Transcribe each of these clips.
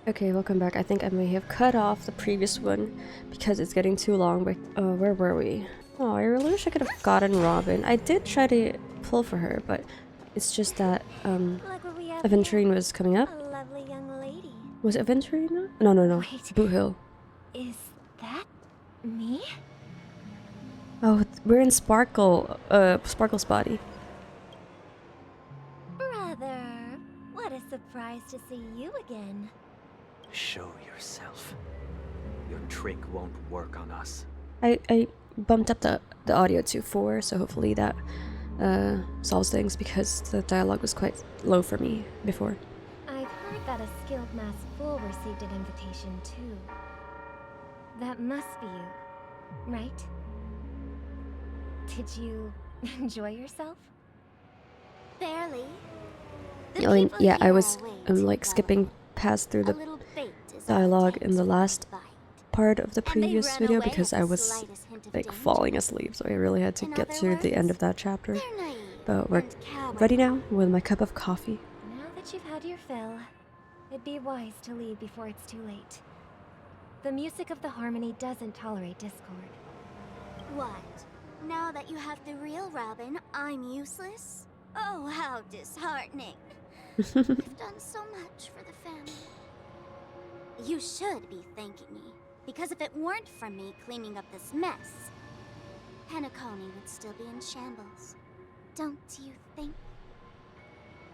Okay, welcome back. I think I may have cut off the previous one because it's getting too long, but where were we? Oh, I really wish I could have gotten Robin. I did try to pull for her, but it's just that, Look what we have Aventurine here. was coming up. A lovely young lady. Was it Aventurine? No, no, no. Wait, Boot Hill. is that me? Oh, we're in Sparkle's body. Brother, what a surprise to see you again. Show yourself. Your trick won't work on us. I bumped up the audio to 4, so hopefully that solves things because the dialogue was quite low for me before. I've heard that a skilled mass fool received an invitation too. That must be you, right? Did you enjoy yourself? Barely. Yeah, I was like skipping past through the dialogue in the last part of the previous video because I was like falling asleep, so I really had to get through the end of that chapter. But we're ready now with my cup of coffee. Now that you've had your fill, it'd be wise to leave before it's too late. The music of the harmony doesn't tolerate discord. What? Now that you have the real Robin, I'm useless? Oh, how disheartening. I've done so much for the family. You should be thanking me, because if it weren't for me cleaning up this mess, Penacony would still be in shambles. Don't you think?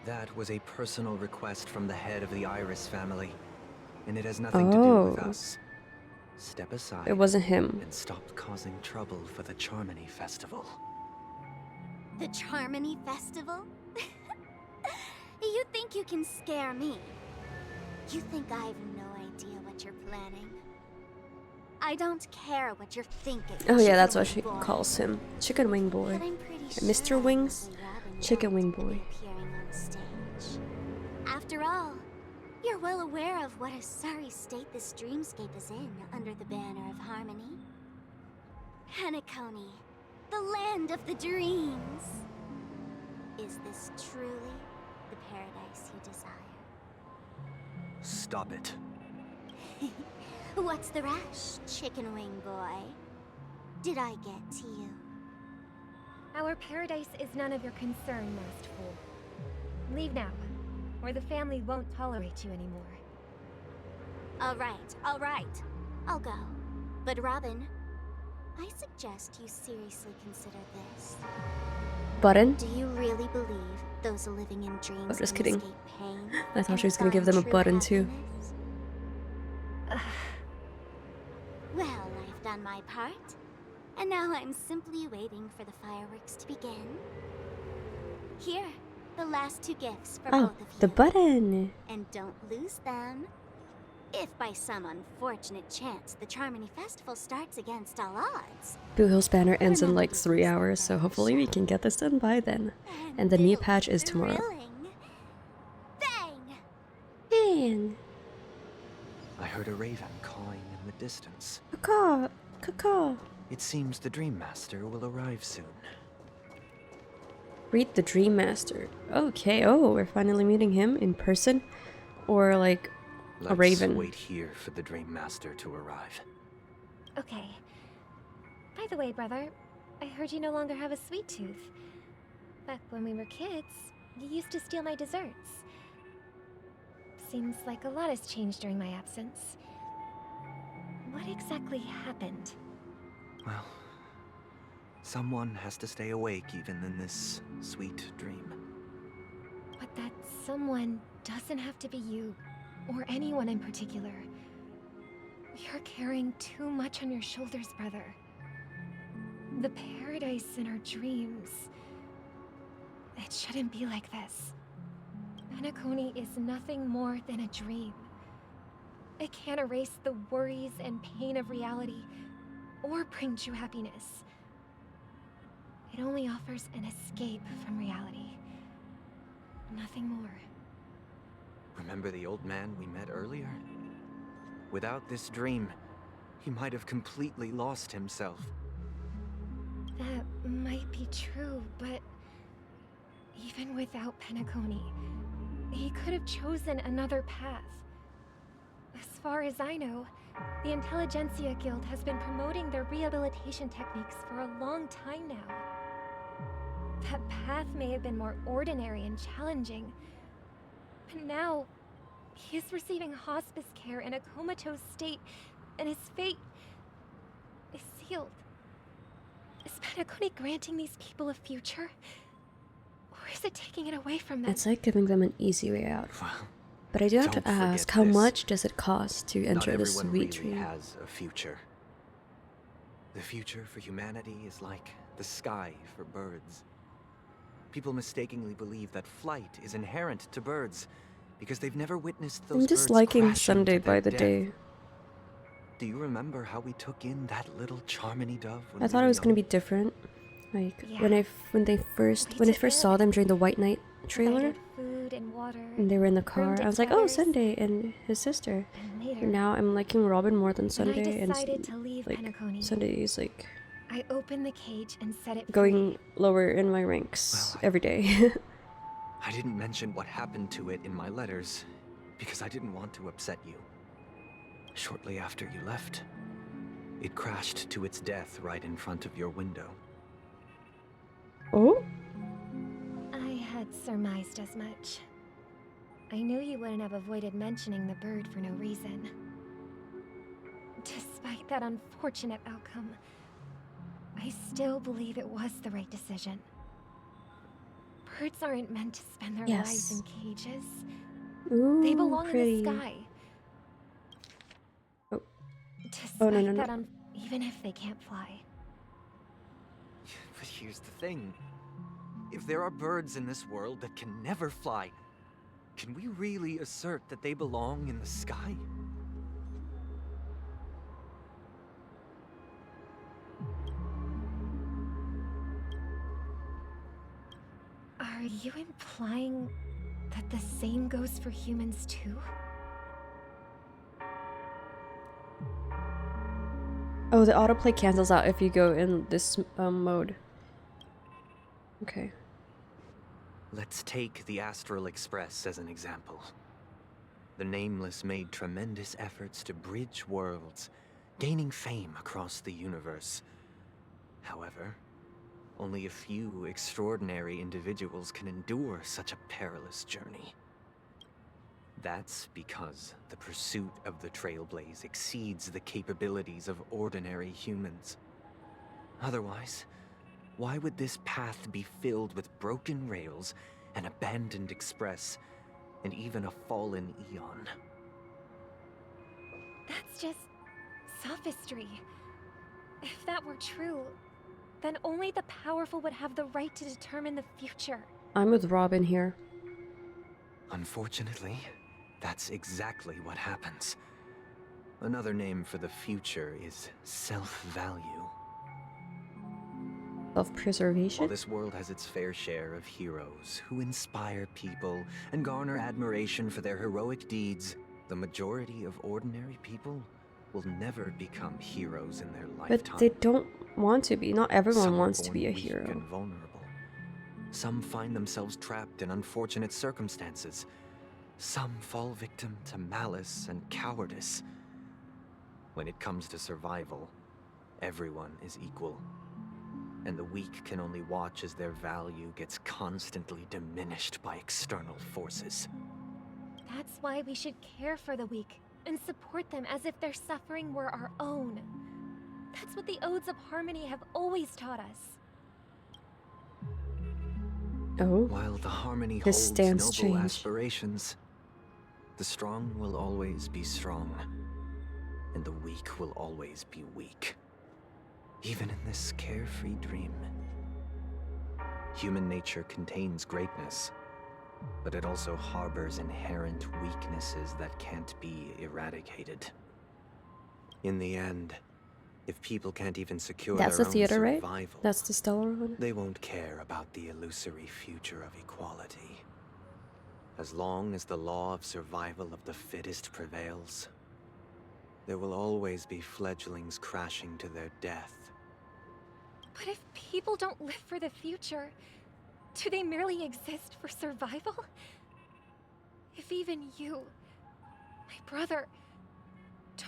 That was a personal request from the head of the Iris family, and it has nothing to do with us. Step aside. It wasn't him. And stop causing trouble for the Charmony Festival. The Charmony Festival? You think you can scare me? You think I have no idea what you're planning? I don't care what you're thinking. Oh yeah, that's what she calls him. Chicken Wing Boy. Mr. Sure Wings? Chicken Wing Boy. Appearing on stage. After all, you're well aware of what a sorry state this dreamscape is in under the banner of harmony. Penacony, the land of the dreams. Is this truly the paradise you desire? Stop it. What's the rush, chicken wing boy? Did I get to you? Our paradise is none of your concern, masked fool. Leave now, or the family won't tolerate you anymore. All right. I'll go. But Robin, I suggest you seriously consider this. Button? Do you really believe those living in dreams Oh, just can kidding. escape pain? I thought and she was gonna give find them a true button too. happiness? Well, I've done my part, and now I'm simply waiting for the fireworks to begin. Here, the last 2 gifts for Oh, both of you. the button! And don't lose them. If by some unfortunate chance the Charmony Festival starts against all odds. Boot Hill's banner ends in like 3 hours, so hopefully we can get this done by then. And the new patch is tomorrow. Thrilling. Bang! Man! I heard a raven cawing in the distance. Caw! Caw! It seems the Dream Master will arrive soon. Read the Dream Master. Okay, oh, we're finally meeting him in person. Or like Let's a raven. wait here for the Dream Master to arrive. Okay. By the way, brother, I heard you no longer have a sweet tooth. Back when we were kids, you used to steal my desserts. Seems like a lot has changed during my absence. What exactly happened? Well, someone has to stay awake even in this sweet dream. But that someone doesn't have to be you, or anyone in particular. You're carrying too much on your shoulders, brother. The paradise in our dreams. It shouldn't be like this. Penacony is nothing more than a dream. It can't erase the worries and pain of reality, or bring true happiness. It only offers an escape from reality. Nothing more. Remember the old man we met earlier? Without this dream, he might have completely lost himself. That might be true, but even without Penacony, he could have chosen another path. far as I know, the Intelligentsia Guild has been promoting their rehabilitation techniques for a long time now. That path may have been more ordinary and challenging, but now he is receiving hospice care in a comatose state, and his fate is sealed. Is Penacony granting these people a future? Or is it taking it away from them? It's like giving them an easy way out. Well, But I do have don't to ask, forget how this. much does it cost to Not enter this everyone sweet really dream? has a future. The future for humanity is like the sky for birds. People mistakenly believe that flight is inherent to birds because they've never witnessed those I'm just birds liking crashing Sunday to their by the death. day. Do you remember how we took in that little Charmony dove when I thought we it were was gonna be young? different. Like Yeah. when I We took first saw them during the White Knight trailer, provided food and water, and they were in the car. groomed I was its like, oh, feathers, Sunday and his sister. and later, And now I'm liking Robin more than when Sunday, I and decided to leave like Penacony, Sunday is like I opened the cage and set it going free. lower in my ranks Well, every day. I didn't mention what happened to it in my letters because I didn't want to upset you. Shortly after you left, it crashed to its death right in front of your window. Oh, I had surmised as much. I knew you wouldn't have avoided mentioning the bird for no reason. Despite that unfortunate outcome, I still believe it was the right decision. Birds aren't meant to spend their lives in cages. ooh, They belong pretty. in the sky. Oh. Despite no. that, even if they can't fly. But here's the thing. If there are birds in this world that can never fly, can we really assert that they belong in the sky? Are you implying that the same goes for humans too? Oh, the autoplay cancels out if you go in this mode. Okay. Let's take the Astral Express as an example. The Nameless made tremendous efforts to bridge worlds, gaining fame across the universe. However, only a few extraordinary individuals can endure such a perilous journey. That's because the pursuit of the Trailblaze exceeds the capabilities of ordinary humans. Otherwise, why would this path be filled with broken rails, an abandoned express, and even a fallen eon? That's just sophistry. If that were true, then only the powerful would have the right to determine the future. I'm with Robin here. Unfortunately, that's exactly what happens. Another name for the future is self-value. Self-preservation? While this world has its fair share of heroes who inspire people and garner admiration for their heroic deeds, the majority of ordinary people will never become heroes in their lifetime. But they don't want to be. Not everyone Some are wants to born be a weak hero. and vulnerable. Some find themselves trapped in unfortunate circumstances. Some fall victim to malice and cowardice. When it comes to survival, everyone is equal. And the weak can only watch as their value gets constantly diminished by external forces. That's why we should care for the weak and support them as if their suffering were our own. That's what the Odes of Harmony have always taught us. Oh, While the Harmony his holds stance noble changed. aspirations, the strong will always be strong, and the weak will always be weak. Even in this carefree dream. Human nature contains greatness, but it also harbors inherent weaknesses that can't be eradicated. In the end, if people can't even secure that's their the own theater, right? survival, That's the Stellar one? they won't care about the illusory future of equality. As long as the law of survival of the fittest prevails, there will always be fledglings crashing to their death. But if people don't live for the future, do they merely exist for survival? If even you, my brother,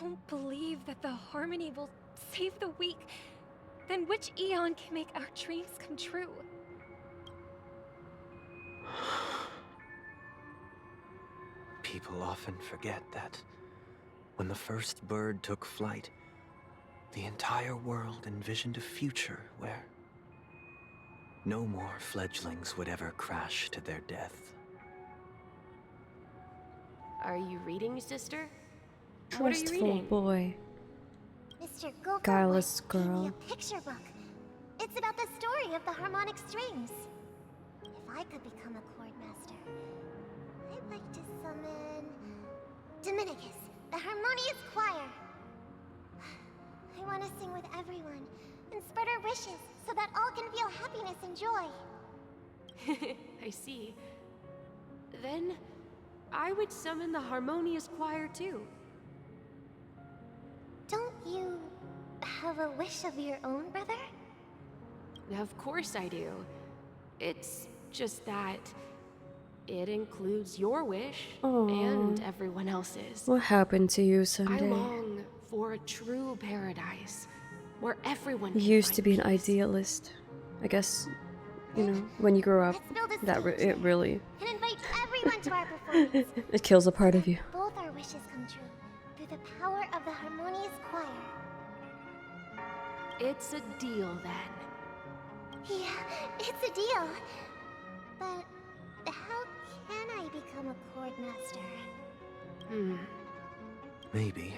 don't believe that the harmony will save the weak, then which Eon can make our dreams come true? People often forget that when the first bird took flight, the entire world envisioned a future where no more fledglings would ever crash to their death. Are you reading, sister? What are you Trustful reading? boy. Mr. Gopher Guileless gave me girl. a picture book. It's about the story of the harmonic strings. If I could become a chord master, I'd like to summon Dominicus, the harmonious choir. I want to sing with everyone and spread our wishes so that all can feel happiness and joy. I see. Then I would summon the harmonious choir too. Don't you have a wish of your own, brother? Of course I do. It's just that it includes your wish Aw. and everyone else's. What happened to you I Sunday? long for a true paradise where everyone You can used to find be an peace. idealist. I guess, you know, when you grow up, Let's build a that stage it really and invite everyone to our performance. it kills a part of you. Both our wishes come true through the power of the harmonious choir. It's a deal then. Yeah, it's a deal. But how can I become a chord master? Maybe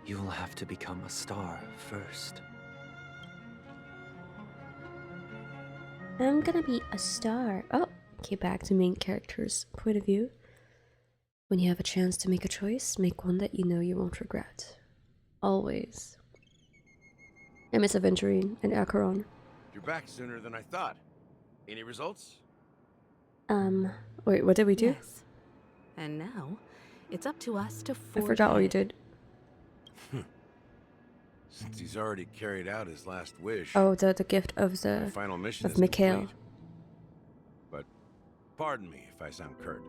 you'll have to become a star first. I'm gonna be a star. Oh, okay, back to main character's point of view. When you have a chance to make a choice, make one that you know you won't regret. Always. I miss Aventurine and Acheron. You're back sooner than I thought. Any results? Wait, what did we do? Yes. And now, it's up to us to I forge forgot what you ahead. did. Since he's already carried out his last wish, Oh, the gift of my the final mission of is Mikhail. complete. But pardon me if I sound curt.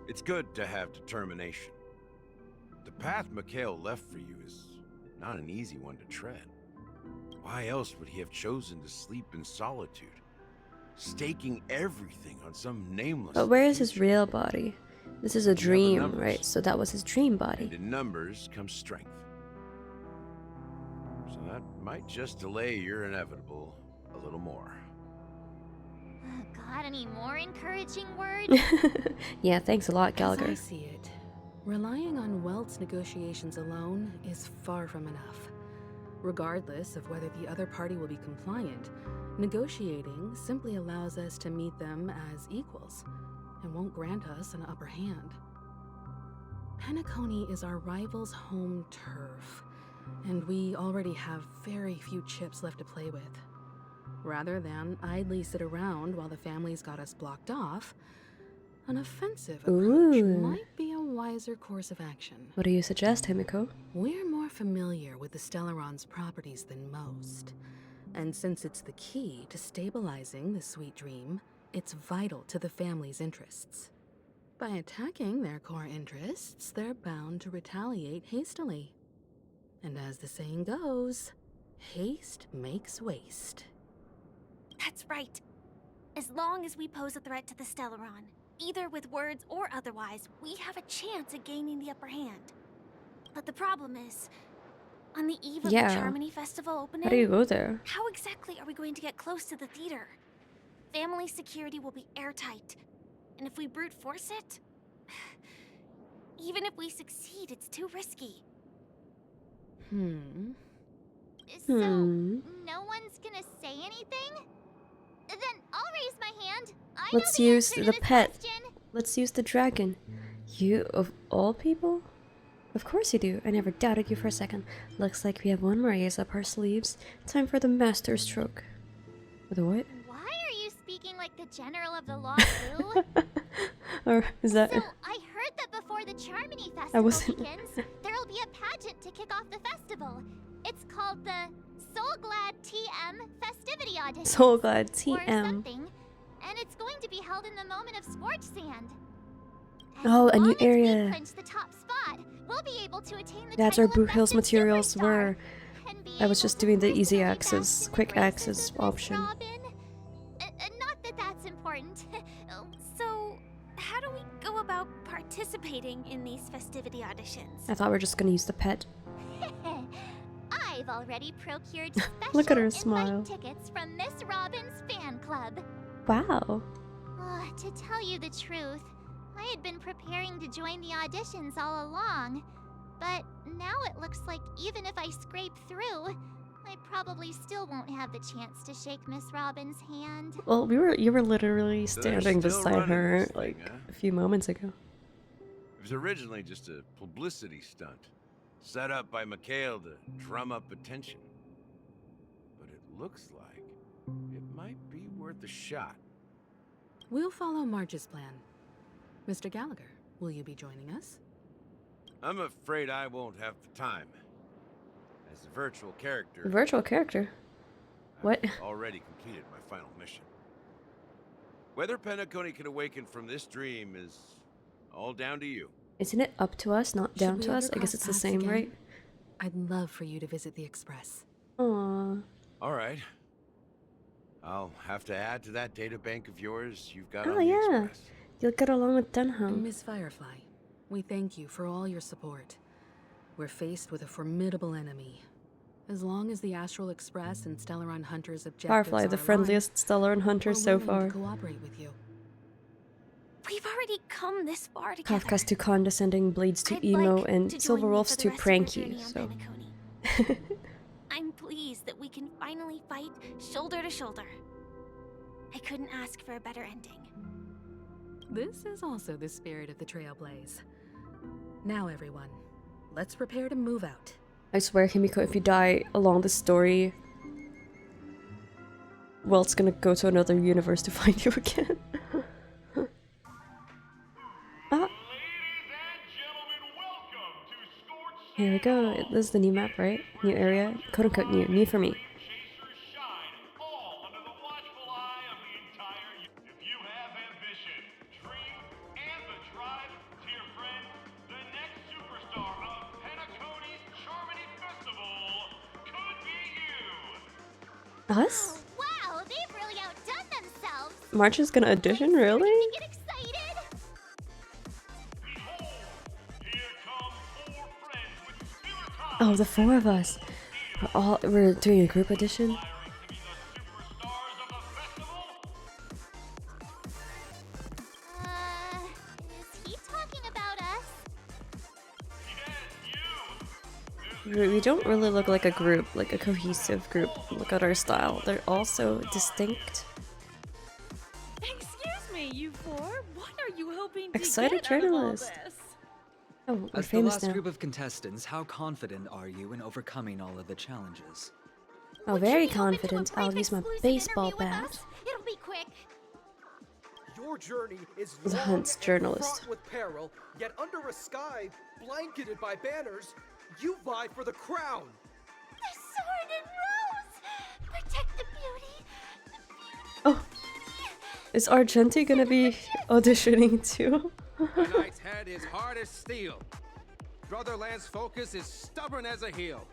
It's good to have determination. The path Mikhail left for you is not an easy one to tread. Why else would he have chosen to sleep in solitude, staking everything on some nameless But where is his future? real body? This is a You have the dream, numbers. right? So that was his dream And body. in numbers comes strength. So that might just delay your inevitable a little more. Got any more encouraging words? Yeah, thanks a lot, As Gallagher. I see it, relying on Welt's negotiations alone is far from enough. Regardless of whether the other party will be compliant, negotiating simply allows us to meet them as equals and won't grant us an upper hand. Penacony is our rival's home turf, and we already have very few chips left to play with. Rather than idly sit around while the family's got us blocked off, an offensive approach Ooh. might be a wiser course of action. What do you suggest, Himiko? We're more familiar with the Stellaron's properties than most, and since it's the key to stabilizing the sweet dream, it's vital to the family's interests. By attacking their core interests, they're bound to retaliate hastily. And as the saying goes, haste makes waste. That's right. As long as we pose a threat to the Stellaron, either with words or otherwise, we have a chance at gaining the upper hand. But the problem is, on the eve of the Yeah. Charmony Festival opening, How do you go there? how exactly are we going to get close to the theater? Family security will be airtight, and if we brute force it, even if we succeed, it's too risky. So, no one's gonna say anything? Then I'll raise my hand. I Let's know the use answer to the this pet. question. Let's use the dragon. You, of all people? Of course you do. I never doubted you for a second. Looks like we have one more ace up our sleeves. Time for the master stroke. The what? Why are you speaking like the general of the Lost Zoo? Or is that... So, I heard that before the Charmony I Festival wasn't... begins, there'll be a pageant to kick off the festival. It's called the Soul Glad TM Festivity Audition. Soul Glad Or TM. something. And it's going to be held in the moment of Scorch Sand. As Oh, a new long as area. we clinch the top spot, we'll be able to attain the That's where title Boot of Hill's Best materials Superstar were. and be I was able just to doing the move easy way access, back in the quick graces access of Miss option. Robin. Not that that's important. So, how do we go about participating in these festivity auditions? I thought we were just gonna use the pet. I've already procured special Look at her invite smile. tickets from Miss Robin's fan club. Wow. To tell you the truth, I had been preparing to join the auditions all along. But now it looks like even if I scrape through, I probably still won't have the chance to shake Miss Robin's hand. Well, you were literally So they're standing still beside running her this thing, like huh? a few moments ago. It was originally just a publicity stunt, set up by Mikhail to drum up attention. But it looks like it might be worth a shot. We'll follow Marge's plan. Mr. Gallagher, will you be joining us? I'm afraid I won't have the time. As a virtual character, Virtual character? What? I've already completed my final mission. Whether Penacony can awaken from this dream is all down to you. Isn't it up to us, not down Should we to us? ever I guess cross it's the paths same, again? right? I'd love for you to visit the Express. Aww. All right. I'll have to add to that data bank of yours you've got Oh on the yeah. Express. You'll get along with And Dunham. Miss Firefly, we thank you for all your support. We're faced with a formidable enemy. As long as the Astral Express and Stellaron Hunters' objectives Firefly, are the aligned, friendliest Stellaron hunter we're so willing far. to cooperate with you. We've already come this far together. Kafka's too condescending, Blades too I'd emo, like and to Silver join you Wolf's for the too rest of your pranky, journey on so... Penacony. I'm pleased that we can finally fight shoulder to shoulder. I couldn't ask for a better ending. This is also the spirit of the Trailblaze. Now, everyone, let's prepare to move out. I swear, Himiko, if you die along the story, Welt's gonna go to another universe to find you again. Ah. Here we go. This is the new map, right? New area? Quote unquote new. New for me. Us? Wow, they've really outdone themselves. March is gonna audition, really? Get excited. Oh, the four of us. We're doing a group audition. Is he talking about us? We don't really look like a group, like a cohesive group. Look at our style. They're all so distinct. Excuse me, you four. What are you hoping to Excited get out of all journalist. this? Oh, we're As the famous last now. group of contestants, how confident are you in overcoming all of the challenges? Oh, Would you very be open to a confident. I'll brief use my exclusive baseball interview with bat. us? It'll be quick. Your journey is The long Hunt's and journalist. fraught with peril, yet under a sky blanketed by banners, you vie for the crown. The sword and rose! Protect the beauty! The beauty! Oh, is Argenti gonna be auditioning too? The knight's head is hard as steel. Brother Lance's focus is stubborn as a heel.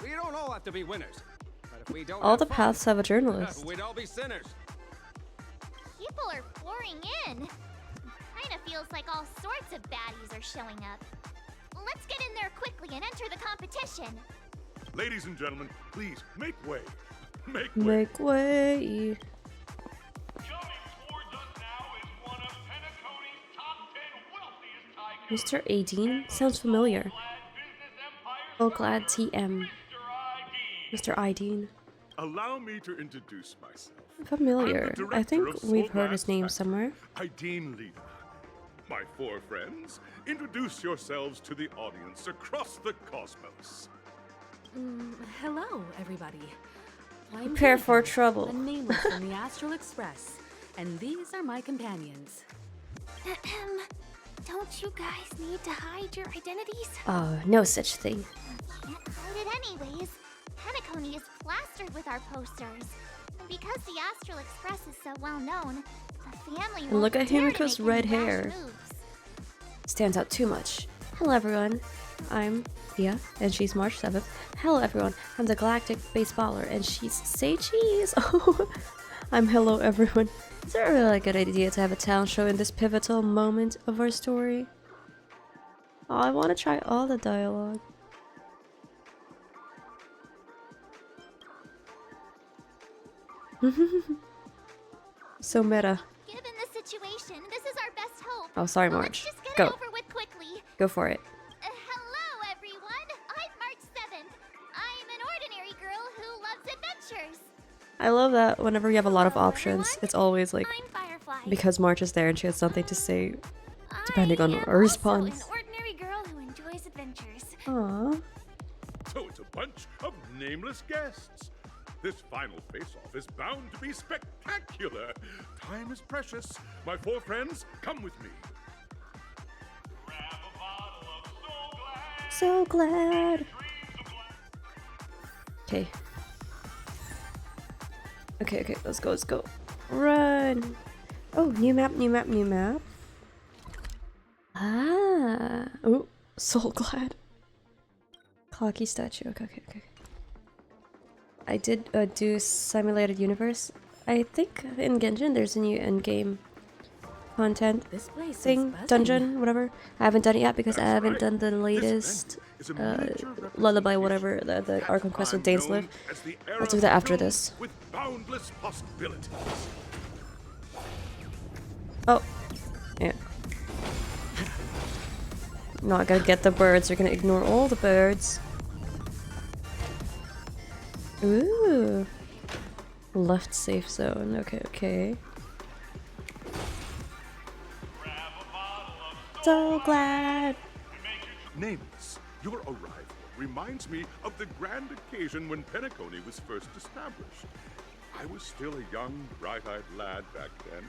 We don't all have to be winners. But if we don't All have the fun, paths have a journalist. we'd all be sinners. People are pouring in. Kinda feels like all sorts of baddies are showing up. Let's get in there quickly and enter the competition. Ladies and gentlemen, please make way. Make way. Make way. Mr. Adine? Sounds familiar. Oh, glad TM. Mr. Ideen. Allow me to introduce myself. Familiar. I'm the I think director of we've heard his Soul name Blast somewhere. Ideen Leader. My four friends, introduce yourselves to the audience across the cosmos. Hello, everybody. I'm Prepare Himiko, for trouble. a nameless from the Astral Express, and these are my companions. Don't you guys need to hide your identities? Oh, no such thing. Can't hide it anyways. Penacony is plastered with our posters. And because the Astral Express is so well known, the family And won't look at dare to Himiko's make red any rash hair. moves. Stands out too much. Hello everyone, I'm Thea, and she's March 7th. Hello everyone, I'm the Galactic Baseballer, and she's Say Cheese. I'm hello everyone. Is it a really good idea to have a talent show in this pivotal moment of our story? Oh, I want to try all the dialogue. So meta. Given the situation, this is our best hope. Oh, sorry, Let's March. just get Go. it over with quickly. Go for it. Hello, everyone. I'm March 7th. I'm an ordinary girl who loves adventures. I love that whenever you have a lot of options, everyone. it's always like, I'm Firefly. because March is there and she has something to say, depending on her I'm response. also an ordinary girl who enjoys adventures. Aww. So it's a bunch of nameless guests. This final face-off is bound to be spectacular. Time is precious. My 4 friends, come with me. So glad. Okay. Okay, let's go. Run. Oh, new map. Ah. Oh, Soul Glad. Clocky statue. Okay. I did do simulated universe. I think in Genshin there's a new endgame content thing, dungeon, whatever. I haven't done it yet because I haven't done the latest lullaby, whatever, the Arc Conquest with Danes Live. I'll do that after this. With boundless possibilities. Oh, yeah. Not gonna get the birds. You're gonna ignore all the birds. Ooh. Left safe zone. Okay. So glad. Nameless, your arrival reminds me of the grand occasion when Penacony was first established. I was still a young, bright-eyed lad back then,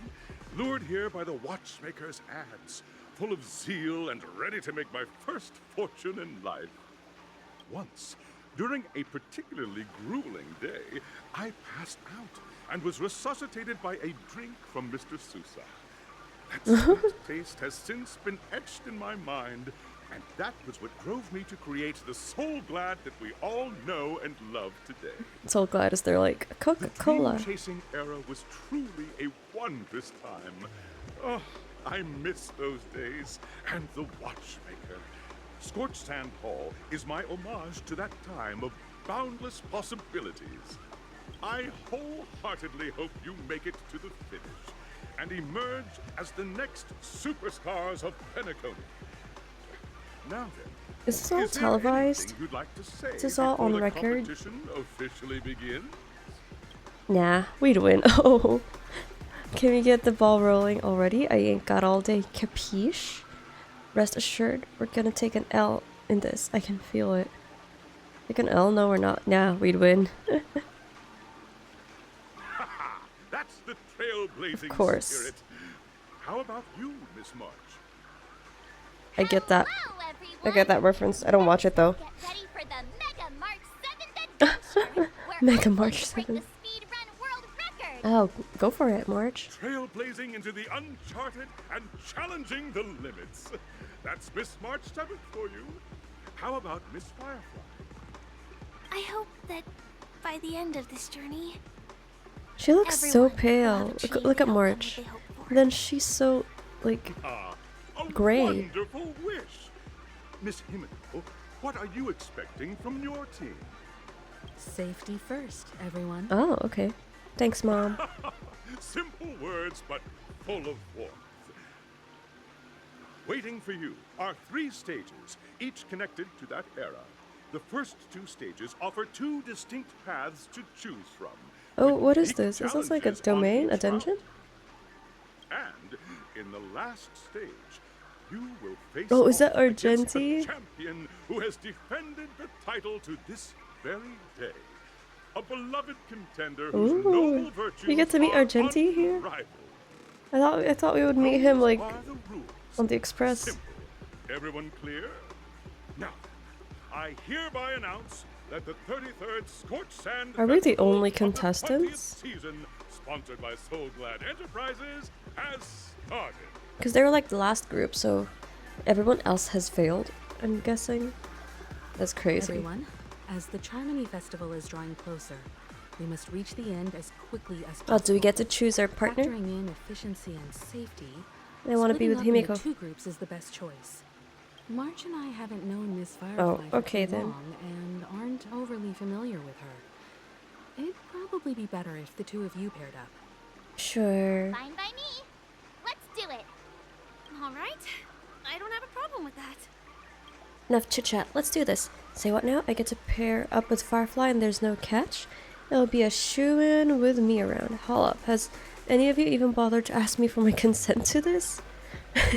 lured here by the watchmaker's ads, full of zeal and ready to make my first fortune in life. Once, during a particularly grueling day, I passed out and was resuscitated by a drink from Mr. Sousa. That sweet taste has since been etched in my mind, and that was what drove me to create the Soul Glad that we all know and love today. Soul Glad is there like Coca-Cola. The dream-chasing era was truly a wondrous time. Oh, I miss those days and the watchmaker. Scorched Sand Hall is my homage to that time of boundless possibilities. I wholeheartedly hope you make it to the finish and emerge as the next superstars of Penacony. Now then, Is this all is there televised? anything you'd like to say Is this all before on the record? competition officially begins? Nah, we'd win. Oh. Can we get the ball rolling already? I ain't got all day. Capiche? Rest assured, we're gonna take an L in this. I can feel it. Take an L? No, we're not. Nah, we'd win. That's the trailblazing Of course. spirit. How about you, Miss March? I get that. I get that reference. I don't watch it though. Get ready for the Mega March 7th adventure, where Mega I'm March going to break 7th. the speed run world record. Oh, go for it, March. Trailblazing into the uncharted and challenging the limits. That's Miss March 7th for you. How about Miss Firefly? I hope that by the end of this journey, She looks so everyone will pale. have Look, achieved look at the outcome March. that they hoped for. Then she's so, like, A gray. wonderful wish. Miss Himiko, what are you expecting from your team? Safety first, everyone. Oh, okay. Thanks, Mom. Simple words, but full of warmth. Waiting for you are 3 stages, each connected to that era. The first 2 stages offer 2 distinct paths to choose from. Oh, with what is unique this? Is this like a challenges on domain? A each dungeon? round. And in the last stage, you will face Oh, is that off against a Argenti? champion who has defended the title to this very day. A beloved contender whose Ooh. noble virtues We get to meet are Argenti here? unrivaled. I thought we would meet him Those like are the rules. on the Express. Simple. Everyone clear? Now, I hereby announce that the 33rd Scorched Sand Are we the Festival only of the contestants? 20th season, sponsored by Soul Glad Enterprises, has started. Because they were like the last group, so everyone else has failed. I'm guessing. That's crazy. Everyone, as the Charmony Festival is drawing closer, we must reach the end as quickly as possible. Oh, do we get to choose our partner? Factoring in efficiency and safety, I want to be with splitting up Himiko. into 2 groups is the best choice. March and I haven't known Miss Firefly Oh, okay for too then. long and aren't overly familiar with her. It'd probably be better if the 2 of you paired up. Sure. Fine by me. Let's do it. All right. I don't have a problem with that. Enough chit chat. Let's do this. Say what now? I get to pair up with Firefly and there's no catch? It'll be a shoo-in with me around. Hold up. Has any of you even bothered to ask me for my consent to this? Time's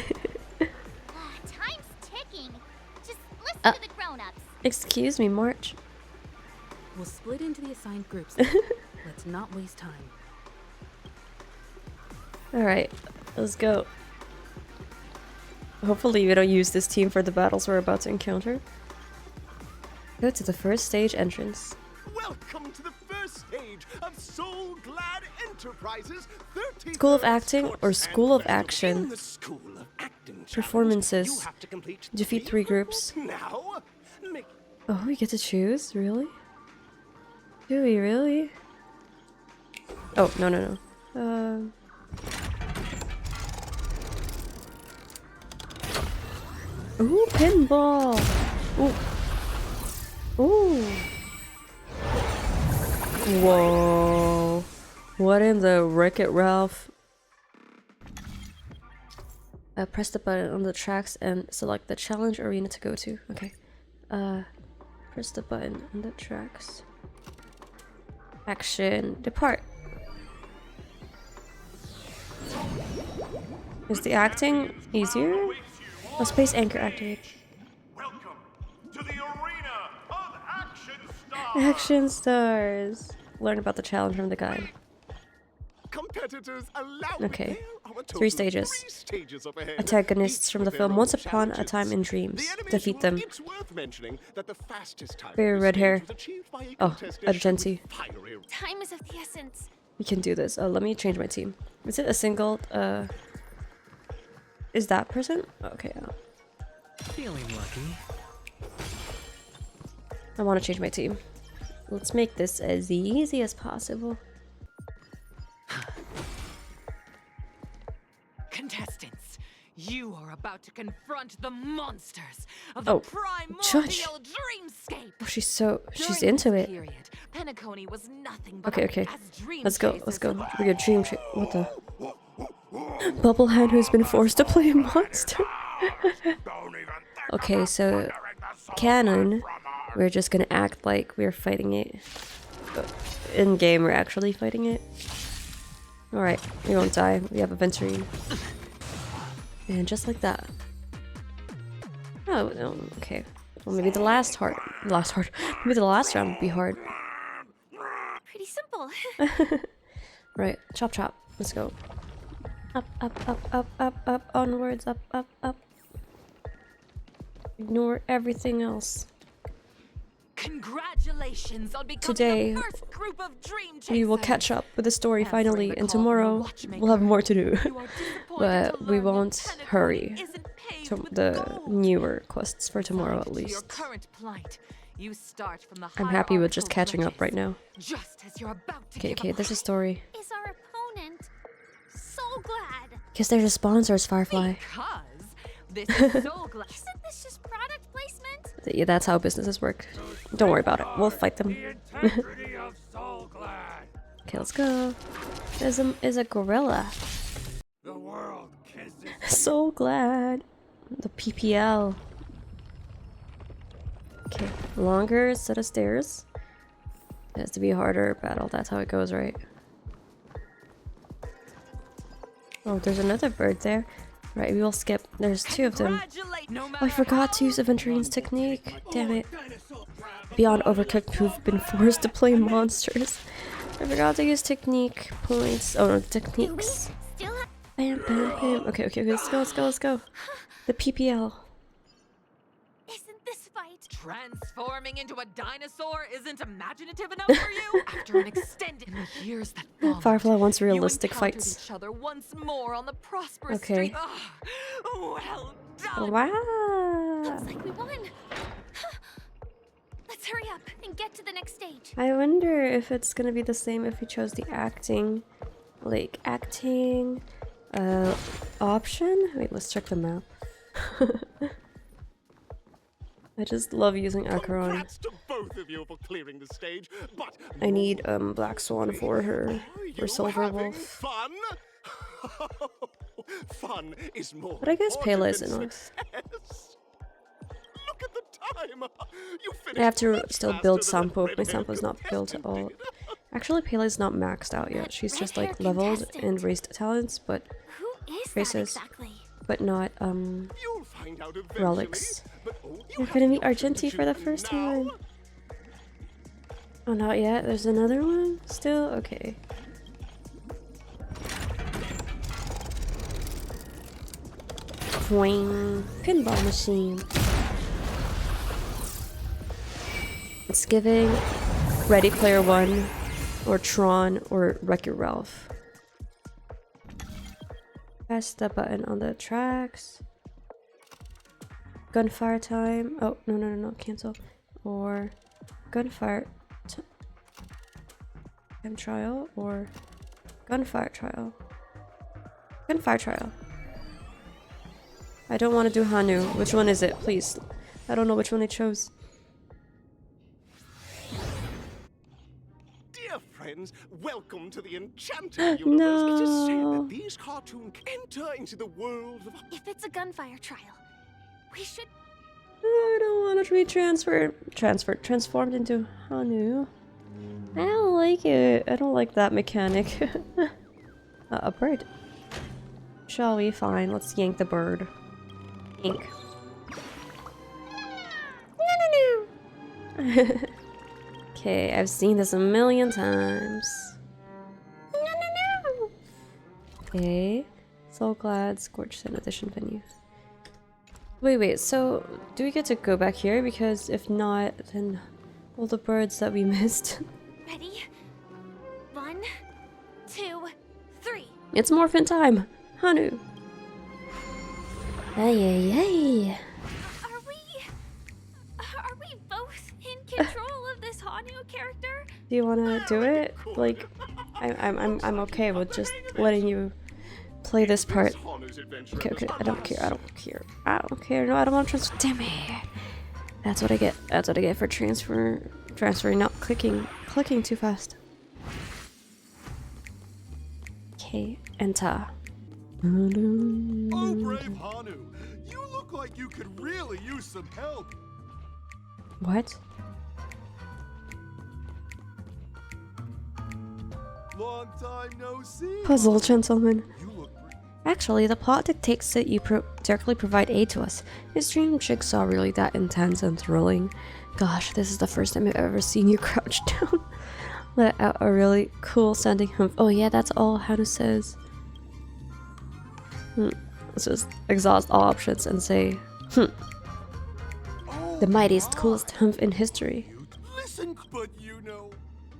ticking. Just listen to the grown-ups. Excuse me, March. We'll split into the assigned groups then. Let's not waste time. Alright, let's go. Hopefully we don't use this team for the battles we're about to encounter. Go to the first stage entrance. Welcome to the first stage of Soul Glad Enterprises 33rd School of Acting or School of Action. In the School of Acting challenge, Performances. you have to complete Defeat 3 groups. Now, make Oh, we get to choose? Really? Do we really? Oh, no. Ooh, pinball! Ooh. Ooh. Whoa. What in the Wreck-It Ralph? Press the button on the tracks and select the challenge arena to go to. Okay. Press the button on the tracks. Action. Depart. Is the acting easier? Oh, space anchor activate. Welcome to the arena of Action Stars. Action stars. Learn about the challenge from the guide. competitors allowed. Okay. There are a total 3 of stages. 3 stages up ahead, Antagonists each from with the their film own Once Upon a challenges. Time in Dreams. The animation, Defeat them. It's worth mentioning that the fastest time Very for red stage hair. was achieved by a Oh, contestant Argenti. with fiery Time is of the essence. We can do this. Let me change my team. Is it a single, is that person? Okay. Feeling lucky. I want to change my team. Let's make this as easy as possible. Contestants, you are about to confront the monsters of the Oh, primordial Judge. dreamscape. Oh, she's During into this it. period, Penacony was nothing but Okay. as dream Let's go. chasers We're gonna dream chase. What the? Bubblehead who's been forced to play a monster. Okay, so canon, we're just gonna act like we're fighting it. In game, we're actually fighting it. Alright, we won't die. We have a Venturine. And just like that. Oh, no, okay. Well, maybe the last maybe the last round would be hard. Pretty simple. Right, chop chop. Let's go. Up, onwards, up. Ignore everything else. Congratulations on becoming Today, the first group of dream chasers. we will catch up with the story Answering finally, the and call from the tomorrow watchmaker, we'll have more to do. you are disappointed But to we learn won't that Penacony hurry. isn't paved To with the gold. newer quests for tomorrow at To your least. current plight, you start from the I'm happy with just hierarchical catching up right now. dredges, just as you're about to Okay, give okay, up this is story. Is our opponent so glad? Because they're the sponsors, Firefly. Because this is so glad. Isn't this just product placement? Yeah, that's how businesses work. Don't worry about it. We'll fight them. Okay, let's go. Is a gorilla. The world kisses. So glad. The PPL. Okay, longer set of stairs. It has to be a harder battle. That's how it goes, right? Oh, there's another bird there. Right, we will skip. There's 2 of them. Oh, I forgot to use Aventurine's technique. Damn it. Beyond Overcooked, who've been forced to play monsters. I forgot to use technique points. Oh no, techniques. Bam. Okay, let's go. The PPL. Isn't this fight? Transforming into a dinosaur isn't imaginative enough for you? After an extended years that followed, Firefly wants realistic you encountered fights. each other once more on the prosperous Okay. street. Well done! Wow! Looks like we won. Let's hurry up and get to the next stage. I wonder if it's gonna be the same if we chose the acting, like acting, option. Wait, let's check the map. I just love using Acheron. Congrats to both of you for clearing the stage, but I need Black Swan for her, or Silver having Wolf. fun? Fun is more But I guess Pele important is than enough. success. Look at the time. You I have to finished still much build faster than Sampo. the My red-haired Sampo's not built at all. contestant Actually, Pele's not maxed out yet. She's just like leveled and raised talents, but Who is that races, exactly? but not You'll find out eventually, relics. but all you You're have gonna the meet option to Argenti for the choose first now. time. Oh, not yet. There's another one still. Okay. Boing. Pinball machine. It's giving Ready Player One, or Tron, or Wreck-It Ralph. Press the button on the tracks. Gunfire time. Oh, no, cancel. Or gunfire time trial, or gunfire trial. Gunfire trial. I don't want to do Hanu. Which one is it, please? I don't know which one I chose. Dear friends, welcome to the enchanting universe. It is said that these cartoons enter into the world of... If it's a gunfire trial, we should... I don't want to be transformed into Hanu. I don't like it. I don't like that mechanic. A bird. Shall we? Fine. Let's yank the bird. Yank. No. Okay, I've seen this a million times. No. Okay. Soul Glad, Scorched Sun Edition venue. Wait, so do we get to go back here? Because if not, then all the birds that we missed. Ready? 1, 2, 3. It's morphin time! Hanu! Ay. Are we both in control of this Hanu character? Do you wanna do it? Like, I'm okay with just letting you play this part. Okay, I don't care. No, I don't want to transfer. Damn it. That's what I get for transferring, not clicking too fast. Okay, enter. Oh, brave Hanu, you look like you could really use some help. What? Long time no see. Puzzle gentleman. Actually, the plot dictates that you directly provide aid to us. Is Dream Jigsaw really that intense and thrilling? Gosh, this is the first time I've ever seen you crouch down. Let out a really cool sounding humph. Oh yeah, that's all Hanu says. Let's just exhaust all options and say, the mightiest, coolest humph in history. Listen, but you know.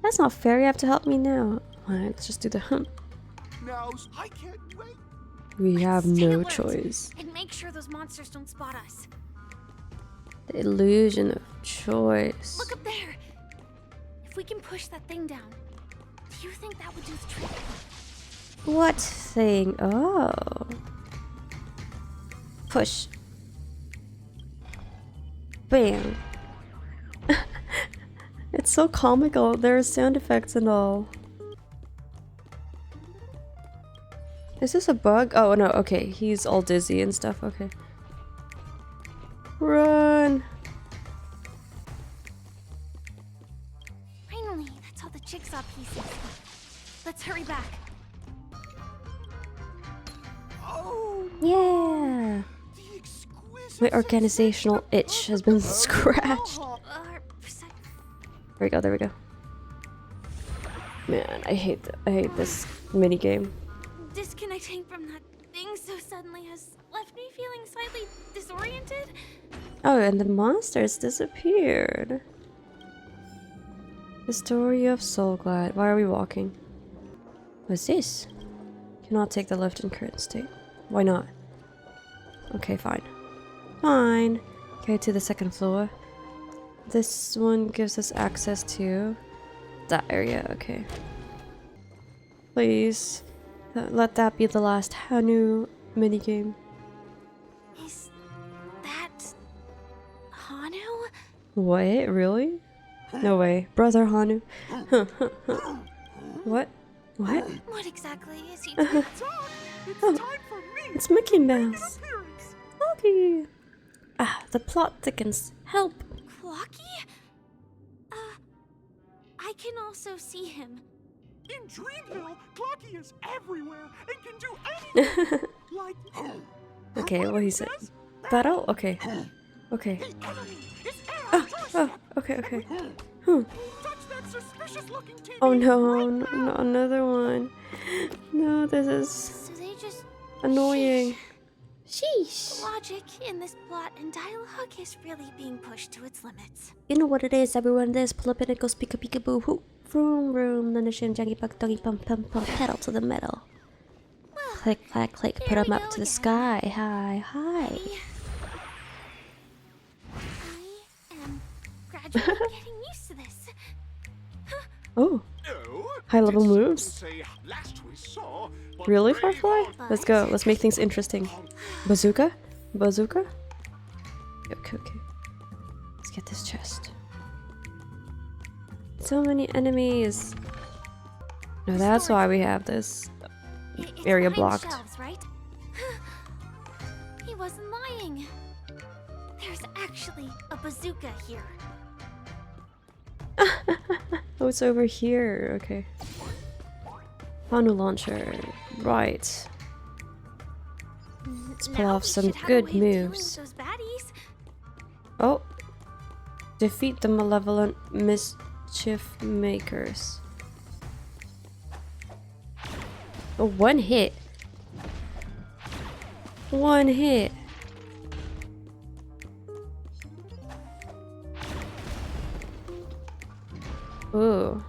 That's not fair, you have to help me now. Alright, let's just do the humph. Now, I can't wait. We have Stay no alert choice. And make sure those monsters don't spot us. The illusion of choice. Look up there. If we can push that thing down, do you think that would do the trick? What thing? Oh. Push. Bam. It's so comical. There are sound effects and all. Is this a bug? Oh no, okay. He's all dizzy and stuff. Okay. Run! Finally, that's all the jigsaw pieces. Let's hurry back. Oh, Yeah! My organizational itch has been scratched. There we go. Man, I hate this mini game. Disconnecting from that thing so suddenly has left me feeling slightly disoriented. Oh, and the monsters disappeared. The story of Soulglad. Why are we walking? What's this? Cannot take the left in current state. Why not? Okay, fine. fine. Okay, to the second floor. This one gives us access to that area. Okay. Please, let that be the last Hanu minigame. Is that Hanu? What? Really? No way. Brother Hanu. What? What? What exactly is he doing? Oh, it's Mickey Mouse. Clocky! Ah, the plot thickens. Help! Clocky? I can also see him. In Dreamville, Clocky is everywhere and can do anything. Like, Okay, what he said. Battle? Okay. Okay. Oh, okay, okay. Oh no, not another one. No, this is So they just annoying. Sheesh. Logic in this plot and dialogue is really being pushed to its limits. You know what it is, everyone. This pull up and it goes pika pika boo hoo. Vroom vroom. Then the shin jaggy buck doggy pump pump pump pedal to the metal. Click clack click. Put 'em up to the sky. Hi hi. I am gradually getting used to this. Oh. High level moves. Really, Firefly? Let's go. Let's make things interesting. Bazooka? Bazooka? Okay, okay. Let's get this chest. So many enemies. No, that's why we have this area blocked. Shelves, right? He wasn't lying. There's actually a bazooka here. Oh, it's over here. Okay. Hanu launcher. Right. Let's pull off some good moves. Oh. Defeat the malevolent mischief makers. Oh, one hit. One hit. Ooh.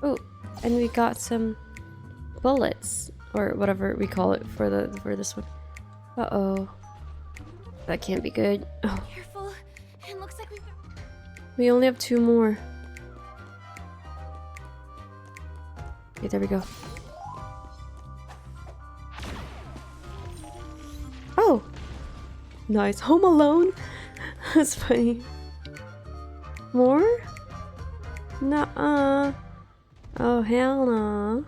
Ooh. And we got some bullets. Or whatever we call it for this one. Uh-oh. That can't be good. Oh. Careful. It looks like We only have 2 more. Okay, there we go. Oh! Nice. Home Alone? That's funny. More? Nuh-uh. Oh, hell no.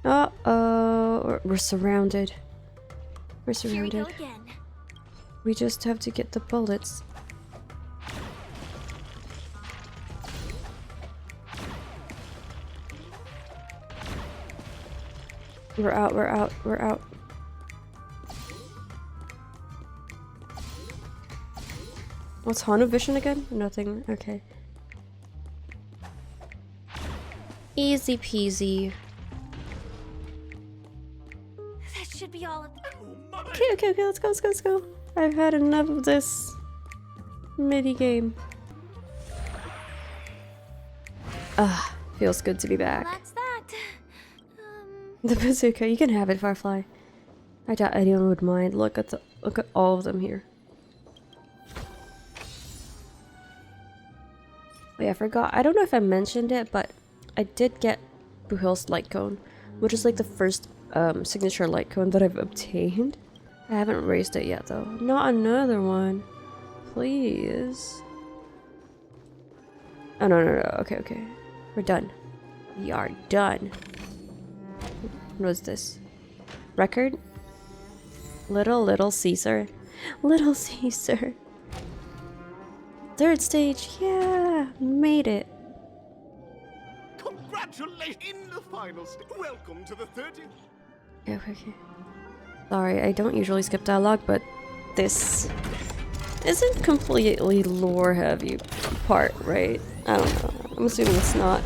Uh-oh. We're surrounded. We're surrounded. Here we go again. We just have to get the bullets. We're out, we're out, we're out. What's Hanu Vision again? Nothing. Okay. Easy peasy. That should be all of Okay, okay, okay, let's go, let's go, let's go. I've had enough of this mini game. Ah, feels good to be back. That's that. The bazooka, you can have it, Firefly. I doubt anyone would mind. Look at all of them here. Wait, I forgot. I don't know if I mentioned it, but I did get Buhil's light cone, which is like the first signature light cone that I've obtained. I haven't raised it yet though. Not another one. Please. Oh no, no, no. Okay, okay. We're done. We are done. What was this? Record? Little Caesar. Little Caesar. 3rd stage. Yeah, made it. Congratulations in the finals. Welcome to the 30th. Okay, okay. Sorry, I don't usually skip dialogue, but this isn't completely lore heavy part, right? I don't know. I'm assuming it's not.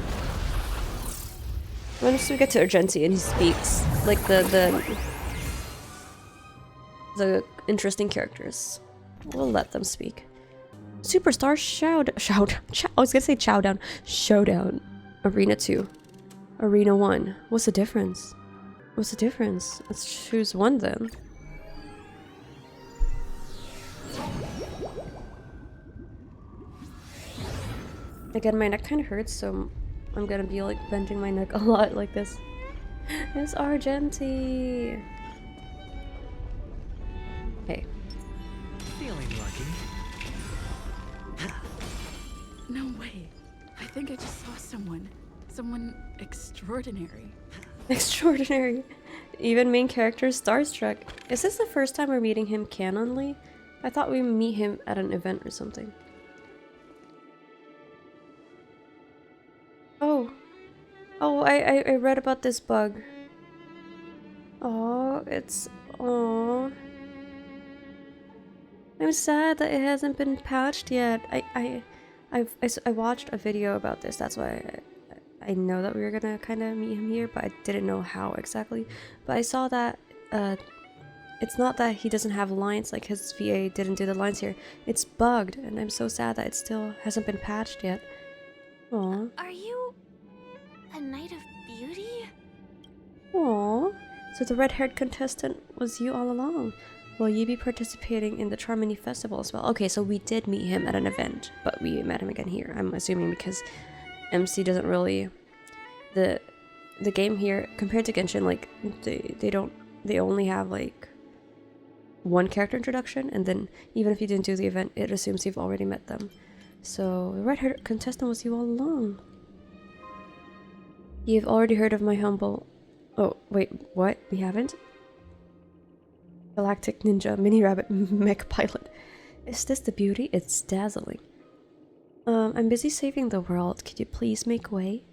Once we get to Argenti and he speaks, like the interesting characters, we'll let them speak. Superstar I was gonna say Chowdown. Showdown. Arena 2. Arena 1. What's the difference? What's the difference? Let's choose one then. Again, my neck kind of hurts, so I'm gonna be like bending my neck a lot like this. It's Argenti. Hey. Feeling lucky. No way. I think I just saw someone. Someone extraordinary. Extraordinary. Even main character is starstruck. Is this the first time we're meeting him canonly? I thought we meet him at an event or something. Oh. Oh, I read about this bug. Oh, it's... Oh. I'm sad that it hasn't been patched yet. I watched a video about this. That's why I know that we were gonna kind of meet him here, but I didn't know how exactly. But I saw that it's not that he doesn't have lines, like his VA didn't do the lines here. It's bugged, and I'm so sad that it still hasn't been patched yet. Aww. Are you a Knight of Beauty? Aww. So the red-haired contestant was you all along. Will you be participating in the Charmony Festival as well? Okay, so we did meet him at an event, but we met him again here. I'm assuming because MC doesn't really... The game here, compared to Genshin, like, they only have, like, one character introduction, and then even if you didn't do the event, it assumes you've already met them. So, the red-haired contestant was you all along. You've already heard of my humble... Oh, wait, what? We haven't? Galactic Ninja Mini Rabbit Mech Pilot. Is this the beauty? It's dazzling. I'm busy saving the world. Could you please make way?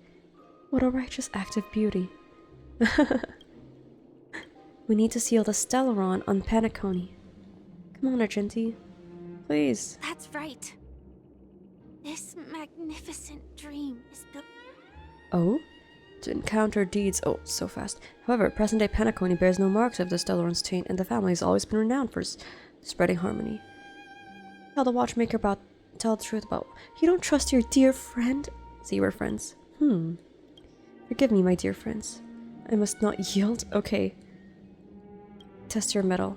What a righteous act of beauty. We need to seal the Stellaron on Penacony. Come on, Argenti. Please. That's right. This magnificent dream is built... Oh? To encounter deeds... Oh, so fast. However, present-day Penacony bears no marks of the Stellaron's taint, and the family has always been renowned for spreading harmony. Tell the watchmaker about... Tell the truth about... You don't trust your dear friend? See, we're friends. Forgive me, my dear friends. I must not yield? Okay. Test your mettle.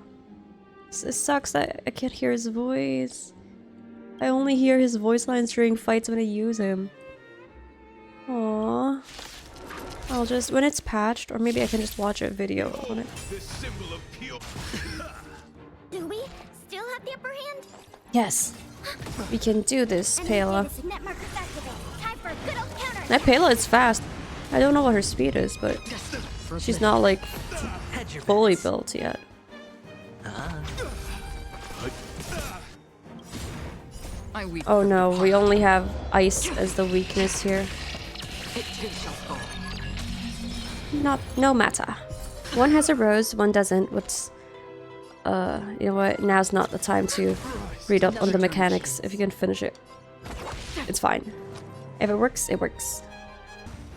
It sucks that I can't hear his voice. I only hear his voice lines during fights when I use him. Aww. I'll just... When it's patched, or maybe I can just watch a video on it. Do we still have the upper hand? Yes. We can do this, Pela. That Pela is fast. I don't know what her speed is, but she's not like fully built yet. Oh no, we only have ice as the weakness here. No matter. One has a rose, one doesn't. What's you know what? Now's not the time to read up on the mechanics. If you can finish it, it's fine. If it works, it works.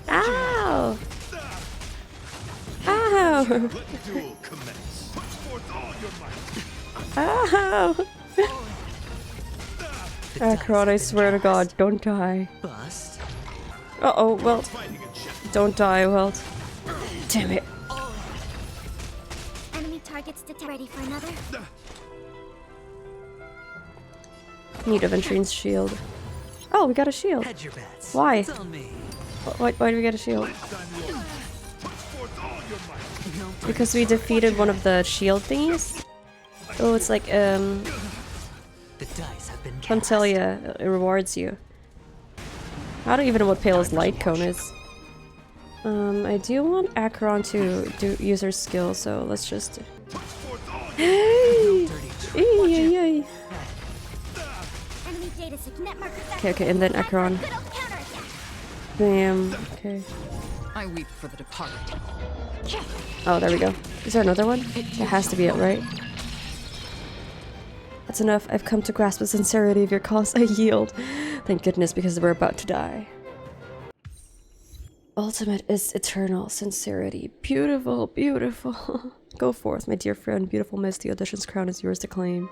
Ow! Ow! Ow! Akron, I swear to God, don't die. Uh-oh, Welt. Don't die, Welt. Damn it. Enemy targets ready for another. Need of Ventrine's shield. Oh, we got a shield. Why? Why do we get a shield? Because we defeated one of the shield thingies? Oh, it's like, Pontelia, it rewards you. I don't even know what Pale's light cone is. I do want Acheron to use her skill, so let's just... Hey! Hey! Okay, and then Acheron. Bam. Okay. I weep for the departed. Oh, there we go. Is there another one? It has to be it, right? That's enough. I've come to grasp the sincerity of your cause. I yield. Thank goodness, because we're about to die. Ultimate is eternal sincerity. Beautiful, beautiful. Go forth, my dear friend. Beautiful miss, the audition's crown is yours to claim.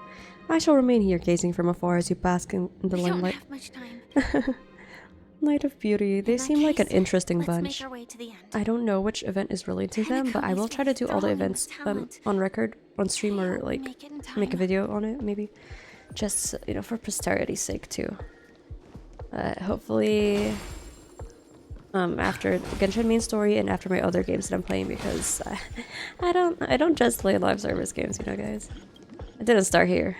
I shall remain here, gazing from afar as you bask in the limelight. We don't have much time. Light of Beauty. They seem like an interesting let's bunch. make our way to the end. I don't know which event is related to them, but I will try to do all the events on record, on stream, or like make a video on it, maybe. Just, you know, for posterity's sake too. Hopefully, after Genshin main story and after my other games that I'm playing, because I don't just play live service games, you know, guys. I didn't start here.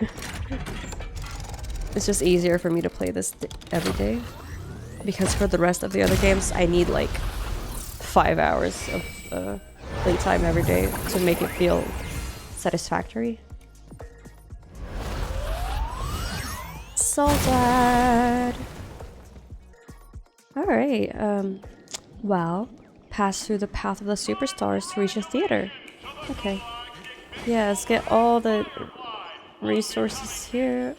It's just easier for me to play this every day, because for the rest of the other games, I need like 5 hours of playtime every day to make it feel satisfactory. So glad. Alright, well, pass through the path of the superstars to reach a theater. Okay. Yeah, let's get all the resources here.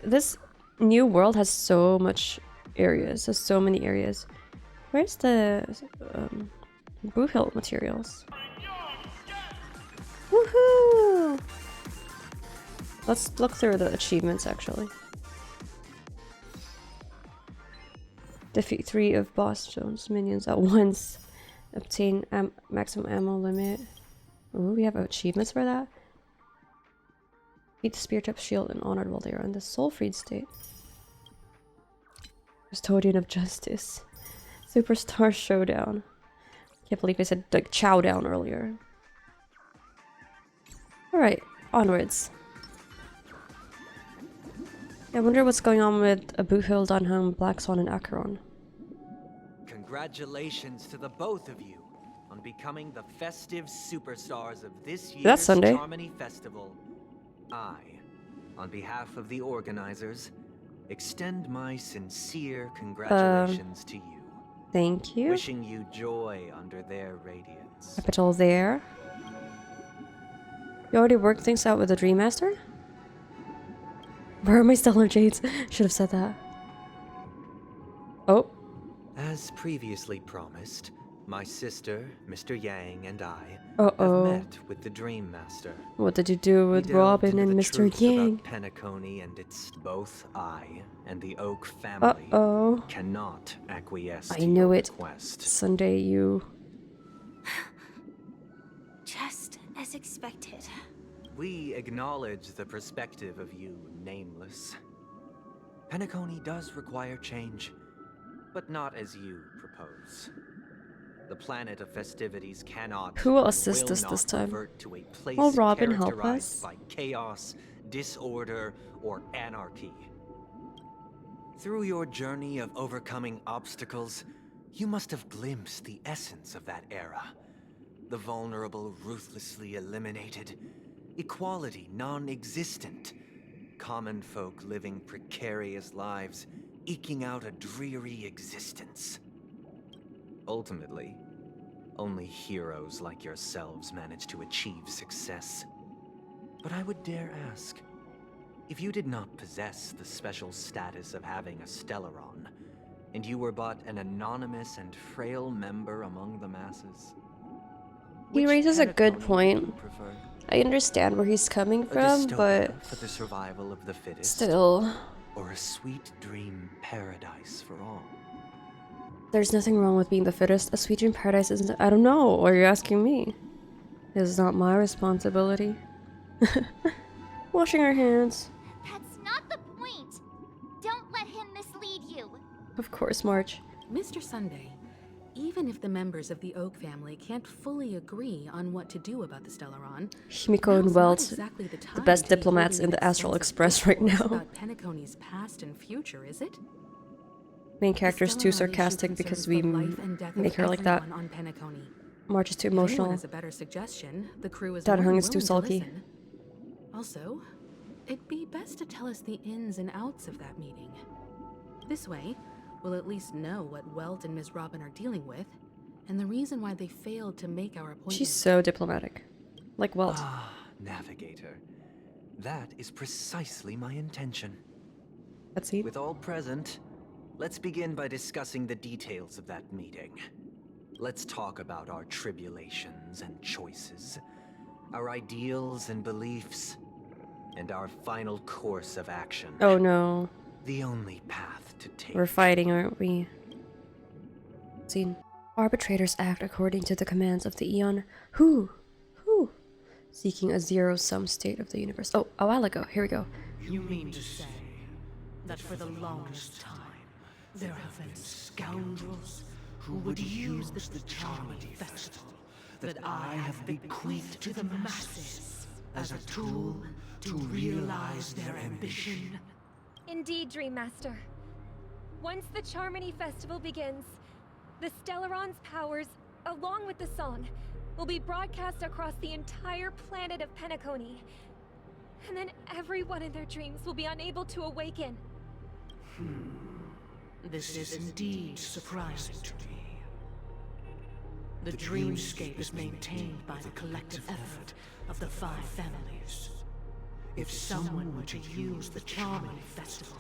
This new world has so much areas, has so many areas. Where's the Blue Hill materials? Woohoo! Let's look through the achievements actually. Defeat 3 of boss zones minions at once. Obtain maximum ammo limit. Ooh, we have achievements for that. Beat the Spear Tip Shield and honored while they are in the Soul Freed state. Custodian of Justice. Superstar Showdown. Can't believe I said like chow down earlier. Alright, onwards. I wonder what's going on with Abuhil, Dunham, Black Swan, and Acheron. Congratulations to the both of you on becoming the festive superstars of this year's That's Sunday. Harmony Festival. I, on behalf of the organizers, extend my sincere congratulations to you. Thank you. Wishing you joy under their radiance. Capital there. You already worked things out with the Dream Master? Where are my stellar jades? Should have said that. Oh. As previously promised, my sister, Mr. Yang, and I have met with the Dream Master. What did you do with Robin and Mr. Yang? Penacony, and it's both I and the Oak family cannot acquiesce to your request. Sunday, you. Just as expected. We acknowledge the perspective of you, Nameless. Penacony does require change, but not as you propose. The planet of festivities cannot. Who will assist us this time? Will Robin help us? By chaos, disorder, or anarchy. Through your journey of overcoming obstacles, you must have glimpsed the essence of that era. The vulnerable ruthlessly eliminated, equality non-existent, common folk living precarious lives, eking out a dreary existence. Ultimately, only heroes like yourselves manage to achieve success. But I would dare ask, if you did not possess the special status of having a Stellaron, and you were but an anonymous and frail member among the masses, He raises a good point. I understand where he's coming from, but for the survival of the fittest, still, or a sweet dream paradise for all. There's nothing wrong with being the fittest. A sweet dream paradise isn't. I don't know. Or you're asking me? It's not my responsibility. Washing our hands. That's not the point. Don't let him mislead you. Of course, March. Mr. Sunday, even if the members of the Oak family can't fully agree on what to do about the Stellaron, Himiko and Welt, the best diplomats in the Astral Express right now. About Penacony's past and future, is it? Main character's too sarcastic because we make her like that. March is too emotional. Has a better suggestion, the crew is Dad Hung is too sulky. Also, it'd be best to tell us the ins and outs of that meeting. This way, we'll at least know what Welt and Ms. Robin are dealing with, and the reason why they failed to make our appointment. She's so diplomatic. Like Welt. Ah, Navigator. That is precisely my intention. Let's see. With all present, let's begin by discussing the details of that meeting. Let's talk about our tribulations and choices, our ideals and beliefs, and our final course of action. Oh no. The only path to take. We're fighting, aren't we? Scene. Arbitrators act according to the commands of the Eon. Who seeking a zero-sum state of the universe. Oh, a while ago. Here we go. You mean to say that for the longest time, there have been scoundrels who would use the Charmony Festival that I have bequeathed to the masses as a tool to realize their ambition? Indeed, Dream Master. Once the Charmony Festival begins, the Stellaron's powers, along with the song, will be broadcast across the entire planet of Penacony. And then everyone in their dreams will be unable to awaken. This is indeed surprising to me. The dreamscape is maintained by the collective effort of the 5 families. If someone were to use the Charmony Festival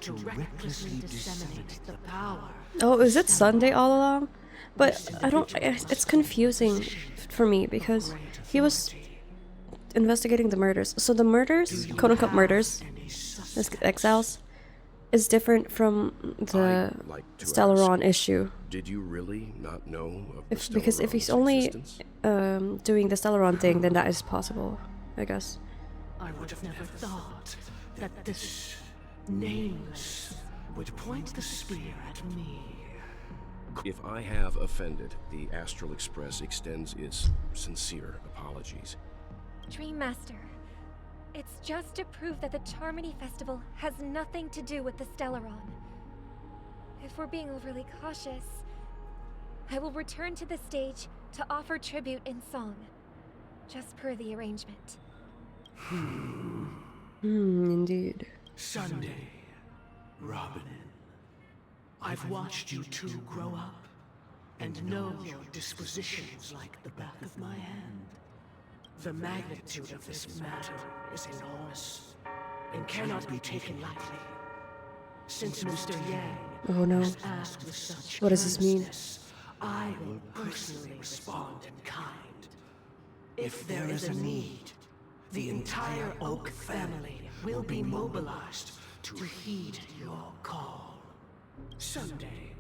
to recklessly disseminate the power... Oh, is it Sunday all along? But I don't... It's confusing for me because he was investigating the murders. So the murders, quote-unquote murders, exiles, is different from the Stellaron issue. Did you really not know of Because if he's only doing the Stellaron thing, then that is possible, I guess. I would have never thought that this nameless would point the spear at me. If I have offended, the Astral Express extends its sincere apologies. Dream Master, it's just to prove that the Charmony Festival has nothing to do with the Stellaron. If we're being overly cautious, I will return to the stage to offer tribute in song, just per the arrangement. Indeed. Sunday, Robin. I've watched you two grow up, and know your dispositions like the back of my hand. The magnitude of this matter is enormous, and cannot be taken lightly. Since Mr. Yang has asked with such What does this mean? earnestness, I will personally respond in kind. If there is a need, the entire Oak family will be mobilized to heed your call. Someday,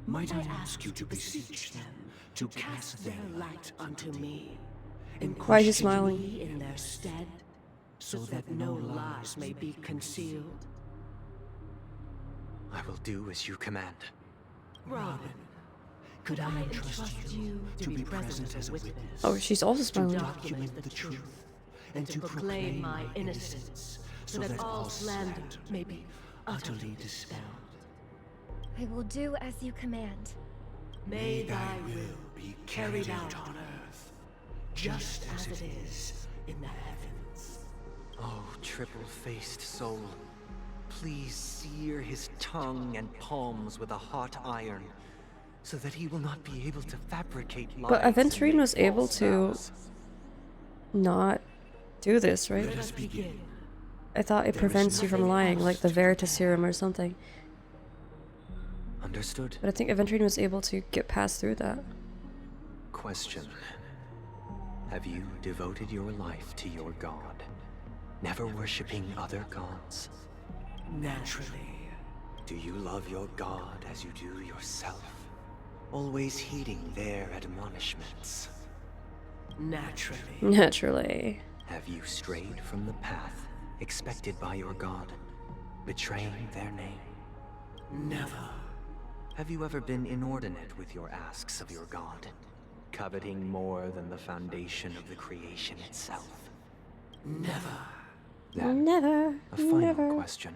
might I ask you to beseech them to cast their light unto me, and Why is he question smiling? me in their stead, so that no lies may be concealed? I will do as you command. Robin, could I entrust you to be present as a witness? Oh, she's also to smiling. document the truth, and to proclaim my innocence, so that all slander may be utterly dispelled? I will do as you command. May thy will be carried out on earth, just as it is in the heavens. Oh, triple-faced soul, please sear his tongue and palms with a hot iron, so that he will not be able to fabricate lies. But and Aventurine make was able false to vows. not do this, right? Let us begin. I thought it prevents you from lying, like the Veritas serum or something. Understood. But I think Aventurine was able to get past through that. Question. Have you devoted your life to your god, never worshipping other gods? Naturally. Do you love your god as you do yourself, always heeding their admonishments? Naturally. Naturally. Have you strayed from the path expected by your god, betraying their name? Never. Have you ever been inordinate with your asks of your god, coveting more than the foundation of the creation itself? Never. Then, Never. a final Never. question.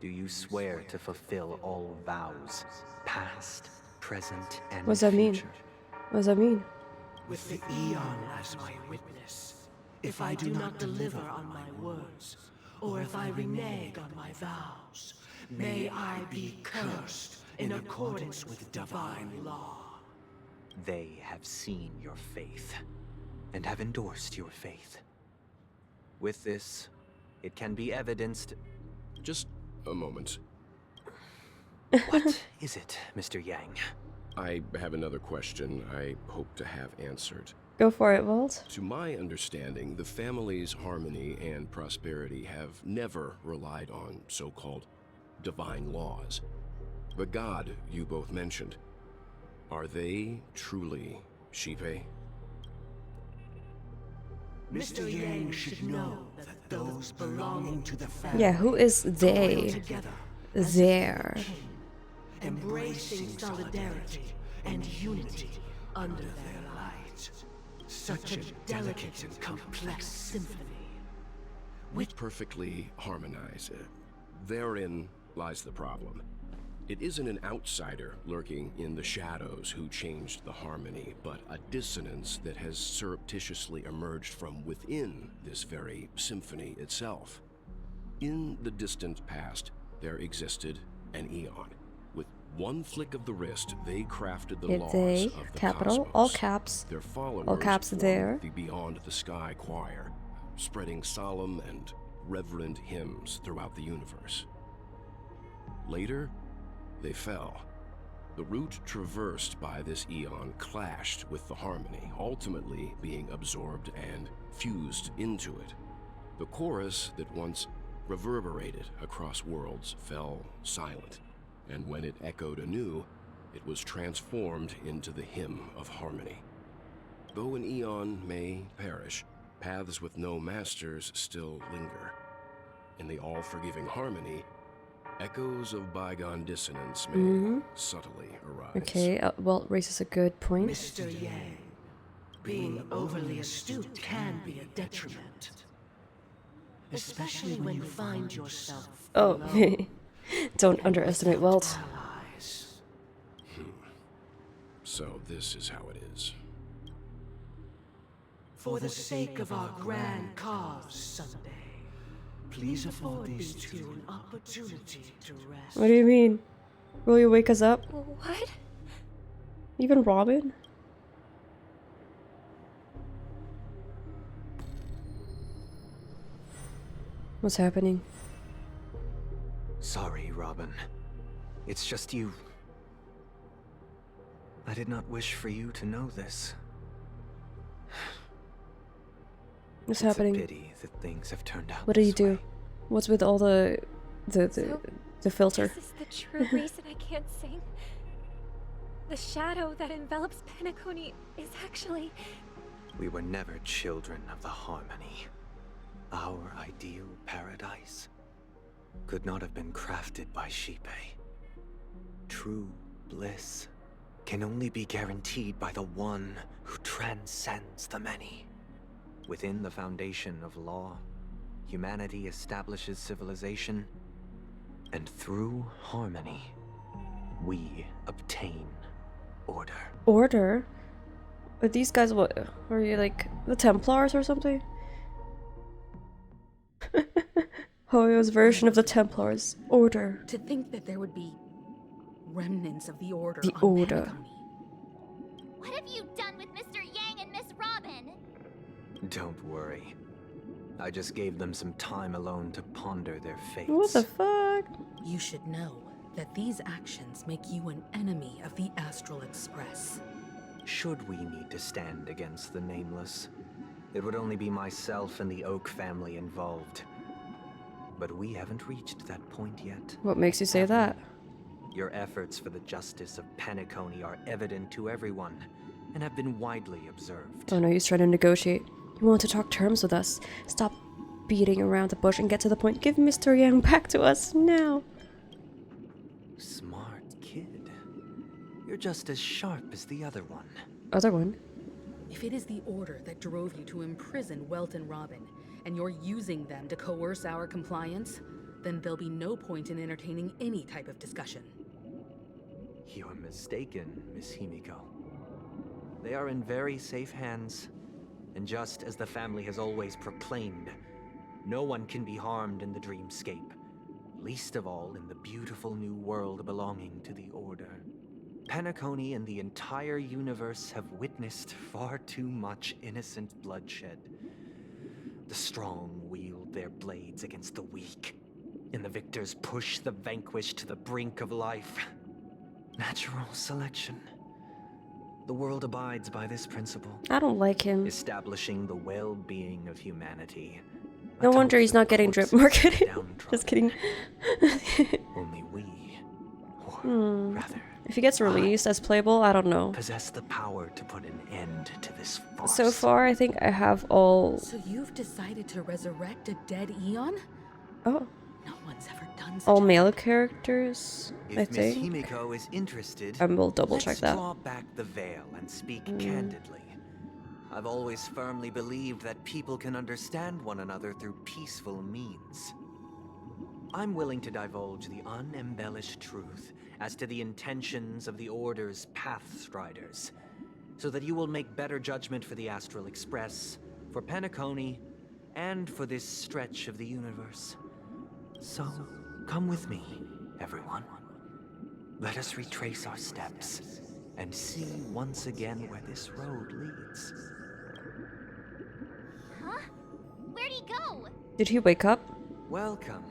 Do you swear to fulfill all vows, past, present, and What does that mean? future? What does that mean? With the Eon as my witness, if I do not deliver on my words, or if I renege on my vows, may I be cursed in accordance with divine law. They have seen your faith, and have endorsed your faith. With this, it can be evidenced... Just a moment. What is it, Mr. Yang? I have another question I hope to have answered. Go for it, Walt. To my understanding, the family's harmony and prosperity have never relied on so-called divine laws. The god you both mentioned, are they truly Shipe? Mr. Yang should know that those belonging to the family Yeah, who is they? toil together There. embracing solidarity and unity under their light. Such a delicate and complex symphony. Which perfectly harmonize. Therein lies the problem. It isn't an outsider lurking in the shadows who changed the harmony, but a dissonance that has surreptitiously emerged from within this very symphony itself. In the distant past, there existed an Eon. With one flick of the wrist, they crafted the laws They, of the capital, cosmos. all caps. Their followers All caps formed there. the Beyond the Sky choir, spreading solemn and reverent hymns throughout the universe. Later, they fell. The route traversed by this Eon clashed with the harmony, ultimately being absorbed and fused into it. The chorus that once reverberated across worlds fell silent, and when it echoed anew, it was transformed into the hymn of harmony. Though an Eon may perish, paths with no masters still linger. In the all-forgiving harmony, echoes of bygone dissonance may subtly arise. Okay, Welt raises a good point. Mr. Yang, being overly astute can be a detriment. Especially when you find yourself Oh, alone. don't underestimate Welt. So this is how it is. For the sake of our grand cause someday, please afford these two an opportunity to rest. What do you mean? Will you wake us up? What? Even Robin? What's happening? Sorry, Robin. It's just you. I did not wish for you to know this. What's It's happening? a pity that things have turned out What do you this do? way. What's with all the So, filter? This is the true reason I can't sing. The shadow that envelops Penacony is actually... We were never children of the harmony. Our ideal paradise could not have been crafted by Shipe. True bliss can only be guaranteed by the one who transcends the many. Within the foundation of law, humanity establishes civilization, and through harmony, we obtain order. Order? Are these guys what? Are you like the Templars or something? Hoyo's version of the Templars. Order. To think that there would be remnants of the Order The on Order. Penacony. What have you done with Mr. Yang and Miss Robin? Don't worry. I just gave them some time alone to ponder their fates. What the fuck? You should know that these actions make you an enemy of the Astral Express. Should we need to stand against the Nameless, it would only be myself and the Oak family involved. But we haven't reached that point yet. What makes you say that? Your efforts for the justice of Penacony are evident to everyone, and have been widely observed. Oh no, he's trying to negotiate. You want to talk terms with us. Stop beating around the bush and get to the point. Give Mr. Yang back to us now. Smart kid. You're just as sharp as the other one. Other one? If it is the Order that drove you to imprison Welt and Robin, and you're using them to coerce our compliance, then there'll be no point in entertaining any type of discussion. You're mistaken, Miss Himiko. They are in very safe hands, and just as the family has always proclaimed, no one can be harmed in the dreamscape, least of all in the beautiful new world belonging to the Order. Penacony and the entire universe have witnessed far too much innocent bloodshed. The strong wield their blades against the weak, and the victors push the vanquished to the brink of life. Natural selection. The world abides by this principle. I don't like him. Establishing the well-being of humanity. No wonder he's not getting drip marketing. Just kidding. Only we, or Hmm. rather, If he gets released as playable, I don't know. Possess the power to put an end to this farce. So far, I think I have all... So you've decided to resurrect a dead Eon? Oh. No one's ever done such All male characters, if I think. Miss Himiko is interested, I will double check that. Let's draw back the veil and speak candidly. I've always firmly believed that people can understand one another through peaceful means. I'm willing to divulge the unembellished truth as to the intentions of the Order's Pathstriders, so that you will make better judgment for the Astral Express, for Penacony, and for this stretch of the universe. So, come with me, everyone. Let us retrace our steps and see once again where this road leads. Huh? Where'd he go? Did he wake up? Welcome.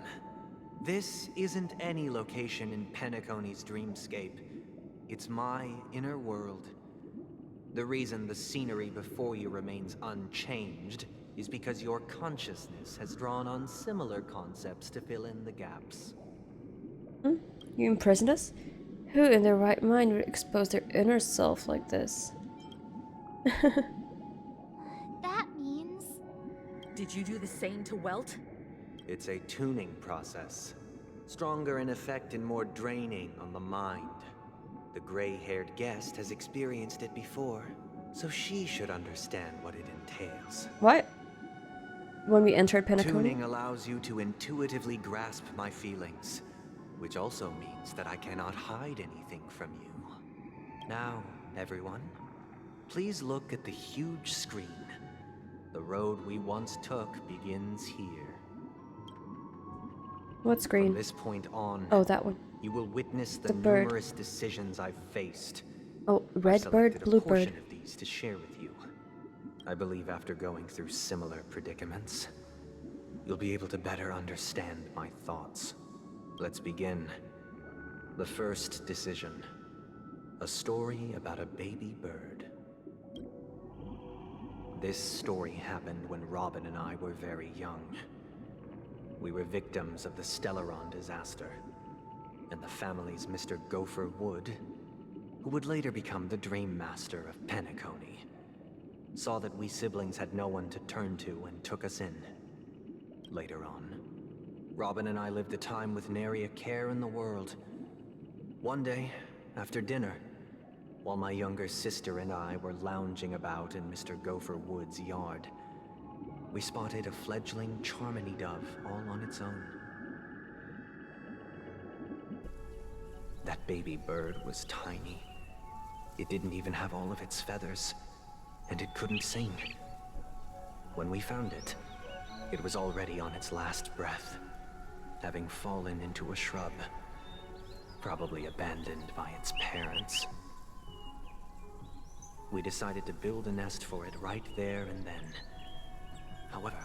This isn't any location in Penacony's dreamscape. It's my inner world. The reason the scenery before you remains unchanged is because your consciousness has drawn on similar concepts to fill in the gaps. You imprisoned us? Who in their right mind would expose their inner self like this? That means... Did you do the same to Welt? It's a tuning process. Stronger in effect and more draining on the mind. The gray-haired guest has experienced it before, so she should understand what it entails. What? When we entered Penacony? Tuning allows you to intuitively grasp my feelings, which also means that I cannot hide anything from you. Now, everyone, please look at the huge screen. The road we once took begins here. What screen? From this point on, oh, that one. You will witness the bird. numerous decisions I've faced. Oh, red bird, blue bird. I've selected a portion of these to share with you. I believe after going through similar predicaments, you'll be able to better understand my thoughts. Let's begin. The first decision. A story about a baby bird. This story happened when Robin and I were very young. We were victims of the Stellaron disaster, and the family's Mr. Gopher Wood, who would later become the Dream Master of Penacony, saw that we siblings had no one to turn to and took us in. Later on, Robin and I lived a time with nary a care in the world. One day, after dinner, while my younger sister and I were lounging about in Mr. Gopher Wood's yard, we spotted a fledgling Charmony dove all on its own. That baby bird was tiny. It didn't even have all of its feathers, and it couldn't sing. When we found it, it was already on its last breath, having fallen into a shrub, probably abandoned by its parents. We decided to build a nest for it right there and then. However,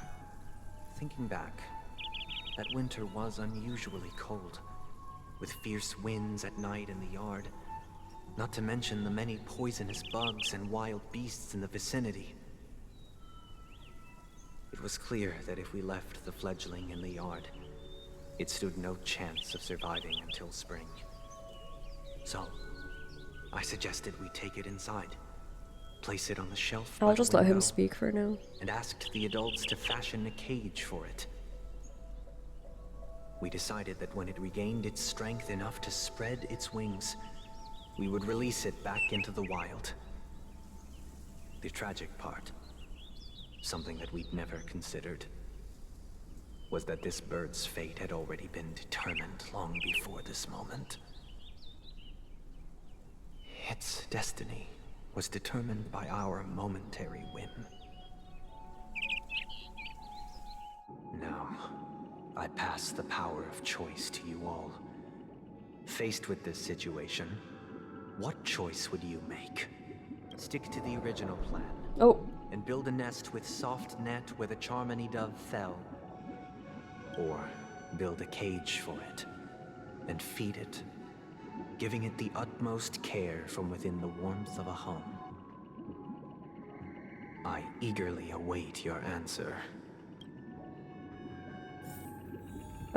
thinking back, that winter was unusually cold, with fierce winds at night in the yard, not to mention the many poisonous bugs and wild beasts in the vicinity. It was clear that if we left the fledgling in the yard, it stood no chance of surviving until spring. So, I suggested we take it inside, place it on the shelf by I'll the just let him window, speak for now. and asked the adults to fashion a cage for it. We decided that when it regained its strength enough to spread its wings, we would release it back into the wild. The tragic part, something that we'd never considered, was that this bird's fate had already been determined long before this moment. Its destiny was determined by our momentary whim. Now, I pass the power of choice to you all. Faced with this situation, what choice would you make? Stick to the original plan. Oh. And build a nest with soft net where the Charmony dove fell. Or build a cage for it and feed it, giving it the utmost care from within the warmth of a home. I eagerly await your answer.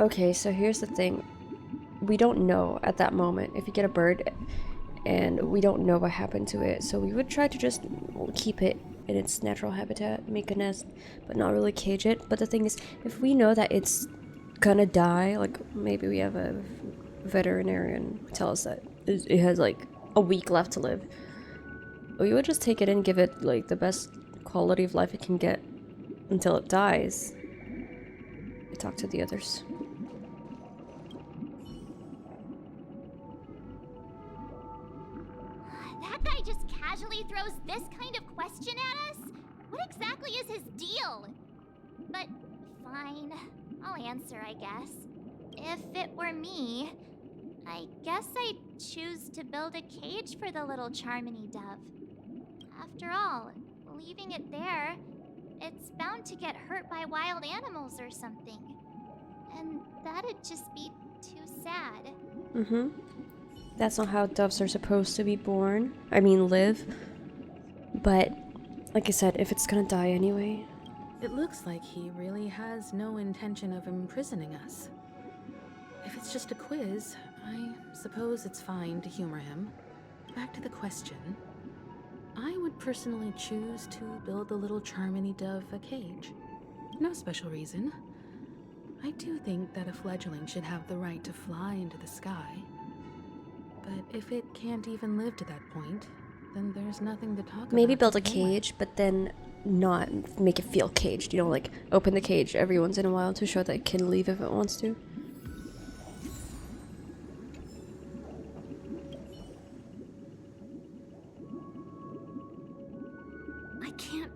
Okay, so here's the thing. We don't know at that moment if you get a bird. and we don't know what happened to it, so we would try to just keep it in its natural habitat, make a nest, but not really cage it. But the thing is, if we know that it's gonna die, like maybe we have a veterinarian tell us that it has like a week left to live, we would just take it and give it like the best quality of life it can get until it dies. I talk to the others. That guy just casually throws this kind of question at us? What exactly is his deal? But fine, I'll answer, I guess. If it were me, I guess I'd choose to build a cage for the little Charmony dove. After all, leaving it there, it's bound to get hurt by wild animals or something. And that'd just be too sad. Mm-hmm. That's not how doves are supposed to be born. I mean, live. But, like I said, if it's gonna die anyway. It looks like he really has no intention of imprisoning us. If it's just a quiz, I suppose it's fine to humor him. Back to the question. I would personally choose to build the little Charmony dove a cage. No special reason. I do think that a fledgling should have the right to fly into the sky. But if it can't even live to that point, then there's nothing to talk about. Maybe build a cage, but then not make it feel caged. You know, like open the cage every once in a while to show that it can leave if it wants to. I can't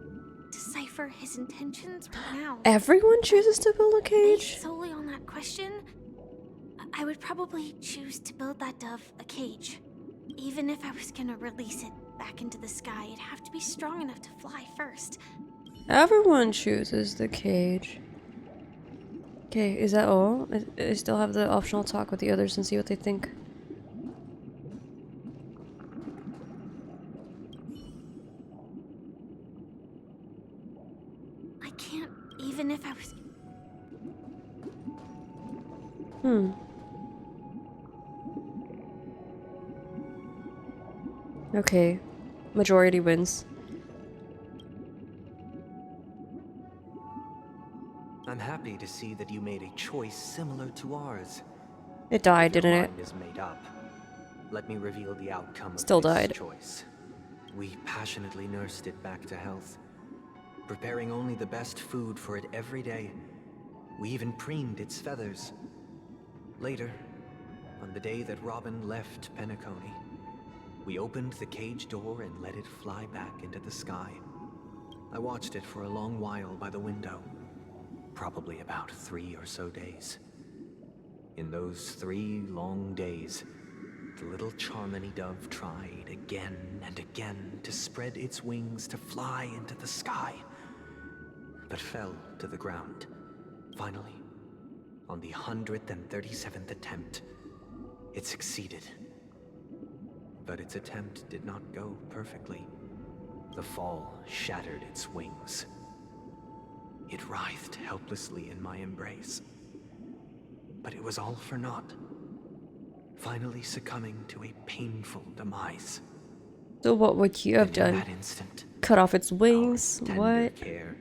decipher his intentions right now. Everyone chooses to build a cage? Based solely on that question, I would probably choose to build that dove a cage. Even if I was gonna release it back into the sky, it'd have to be strong enough to fly first. Everyone chooses the cage. Okay, is that all? I still have the optional talk with the others and see what they think. I can't, even if I was... Okay. Majority wins. I'm happy to see that you made a choice similar to ours. It died, If your didn't it? mind is made up, let me reveal the outcome Still of this died. choice. We passionately nursed it back to health, preparing only the best food for it every day. We even preened its feathers. Later, on the day that Robin left Penacony, we opened the cage door and let it fly back into the sky. I watched it for a long while by the window, probably about 3 or so days. In those 3 long days, the little Charmony dove tried again and again to spread its wings to fly into the sky, but fell to the ground. Finally, on the 137th attempt, it succeeded. But its attempt did not go perfectly. The fall shattered its wings. It writhed helplessly in my embrace. But it was all for naught, finally succumbing to a painful demise. So what would you have In done? that instant, Cut off its wings? tender What? care,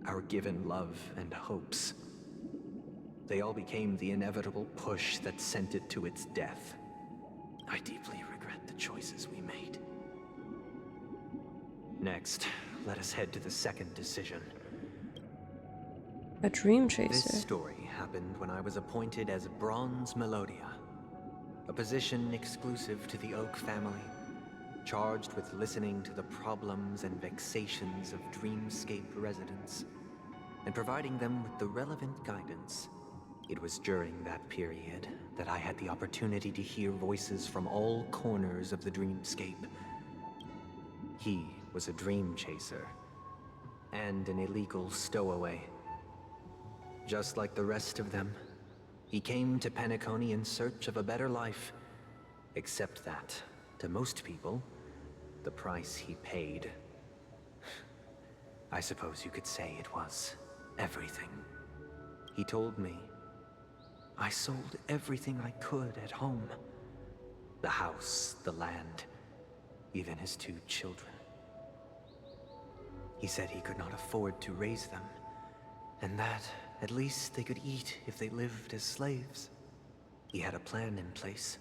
our given love and hopes, they all became the inevitable push that sent it to its death. I deeply regret the choices we made. Next, let us head to the second decision. A dream This chaser. story happened when I was appointed as Bronze Melodia, a position exclusive to the Oak family, charged with listening to the problems and vexations of Dreamscape residents, and providing them with the relevant guidance. It was during that period that I had the opportunity to hear voices from all corners of the Dreamscape. He was a dream chaser, and an illegal stowaway. Just like the rest of them, he came to Penacony in search of a better life, except that, to most people, the price he paid, I suppose you could say it was everything. He told me I sold everything I could at home. The house, the land, even his 2 children. He said he could not afford to raise them, and that at least they could eat if they lived as slaves. He had a plan in place.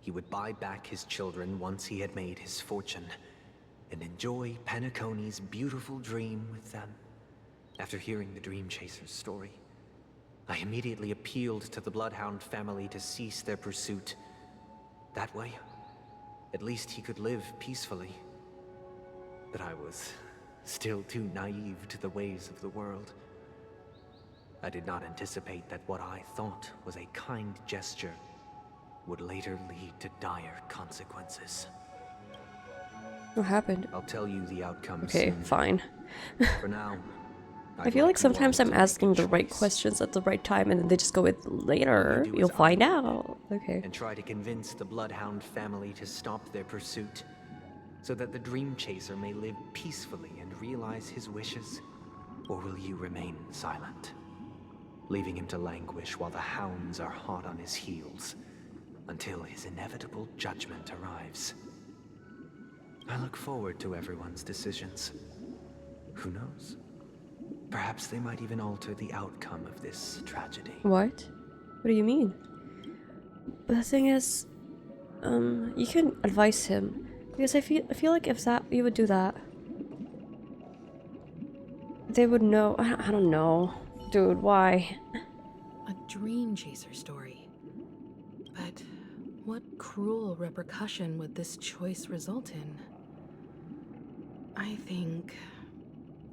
He would buy back his children once he had made his fortune, and enjoy Penacony's beautiful dream with them. After hearing the Dream Chaser's story, I immediately appealed to the Bloodhound family to cease their pursuit. That way, at least he could live peacefully. But I was still too naive to the ways of the world. I did not anticipate that what I thought was a kind gesture would later lead to dire consequences. What happened? I'll tell you the outcome Okay, soon. fine. For now, I feel like sometimes I'm asking the right questions at the right time and then they just go with later. You'll find out. Okay. And try to convince the Bloodhound family to stop their pursuit, so that the Dream Chaser may live peacefully and realize his wishes? Or will you remain silent, leaving him to languish while the hounds are hot on his heels, until his inevitable judgment arrives? I look forward to everyone's decisions. Who knows? Perhaps they might even alter the outcome of this tragedy. What? What do you mean? But the thing is, you can advise him, because I feel like if you would do that, they would know. I don't know, dude. Why? A dream chaser story. But what cruel repercussion would this choice result in? I think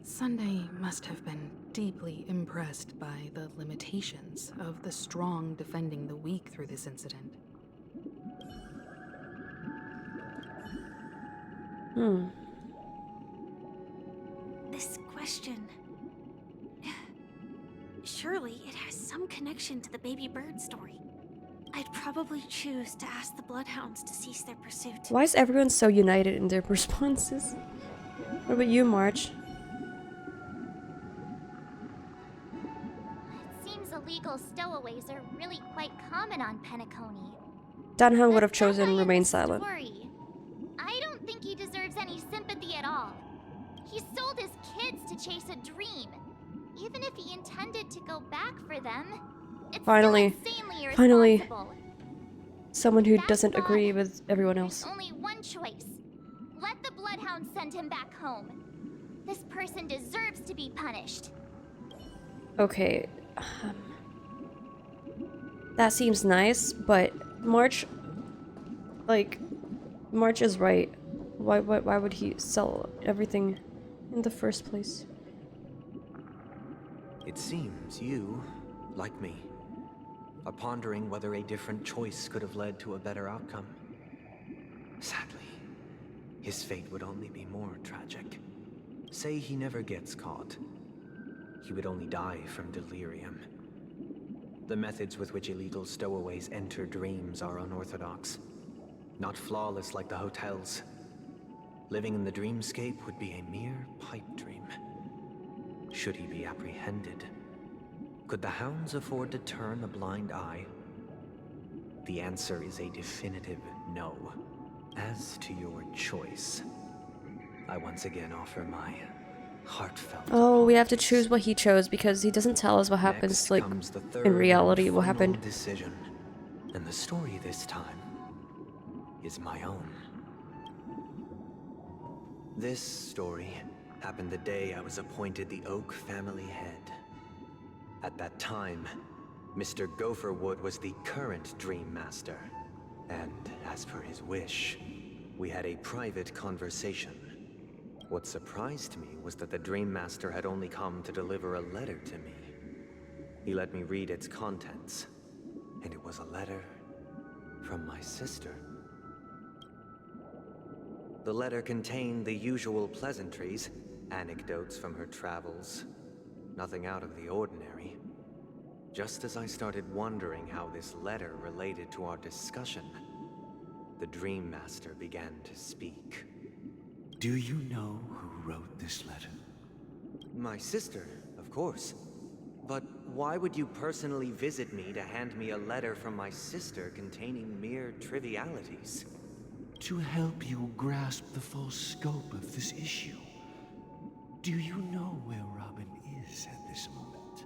Sunday must have been deeply impressed by the limitations of the strong defending the weak through this incident. This question... Surely it has some connection to the baby bird story. I'd probably choose to ask the Bloodhounds to cease their pursuit. Why is everyone so united in their responses? What about you, March? It seems illegal stowaways are really quite common on Penacony. Danheng would have chosen remain silent. Story. I don't think he deserves any sympathy at all. He sold his kids to chase a dream. Even if he intended to go back for them, it's Finally, still insanely finally, irresponsible. someone who doesn't agree with everyone else. There's only one choice. Let the Bloodhound send him back home. This person deserves to be punished. Okay, that seems nice, but March is right. Why would he sell everything in the first place? It seems you, like me, are pondering whether a different choice could have led to a better outcome. Sadly, his fate would only be more tragic. Say he never gets caught. He would only die from delirium. The methods with which illegal stowaways enter dreams are unorthodox, not flawless like the hotels. Living in the dreamscape would be a mere pipe dream. Should he be apprehended, could the hounds afford to turn a blind eye? The answer is a definitive no. As to your choice, I once again offer my heartfelt... Oh, we have to choose what he chose because he doesn't tell us what happens, like, in reality, what happened. Decision, and the story this time is my own. This story happened the day I was appointed the Oak family head. At that time, Mr. Gopherwood was the current Dream Master, and as per his wish, we had a private conversation. What surprised me was that the Dream Master had only come to deliver a letter to me. He let me read its contents, and it was a letter from my sister. The letter contained the usual pleasantries, anecdotes from her travels, nothing out of the ordinary. Just as I started wondering how this letter related to our discussion, the Dream Master began to speak. Do you know who wrote this letter? My sister, of course. But Why would you personally visit me to hand me a letter from my sister containing mere trivialities? To help you grasp the full scope of this issue. Do you know where Robin is at this moment?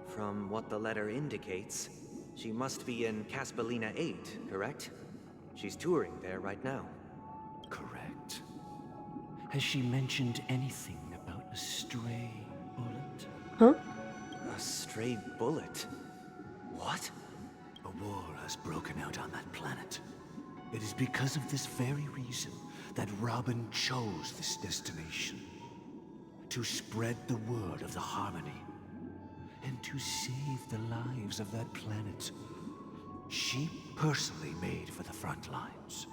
From what the letter indicates, she must be in Caspelina 8, correct? She's touring there right now. Correct. Has she mentioned anything about a stray bullet? Huh? A stray bullet? What? A war has broken out on that planet. It is because of this very reason that Robin chose this destination. To spread the word of the Harmony. And to save the lives of that planet. She personally made for the front lines.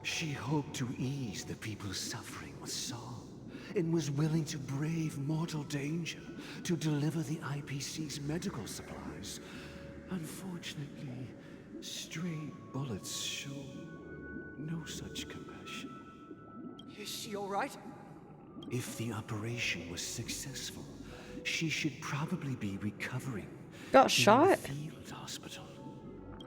She hoped to ease the people's suffering with song, and was willing to brave mortal danger to deliver the IPC's medical supplies. Unfortunately, stray bullets show no such compassion. Is she alright? If the operation was successful, she should probably be recovering. Got in shot? the field hospital.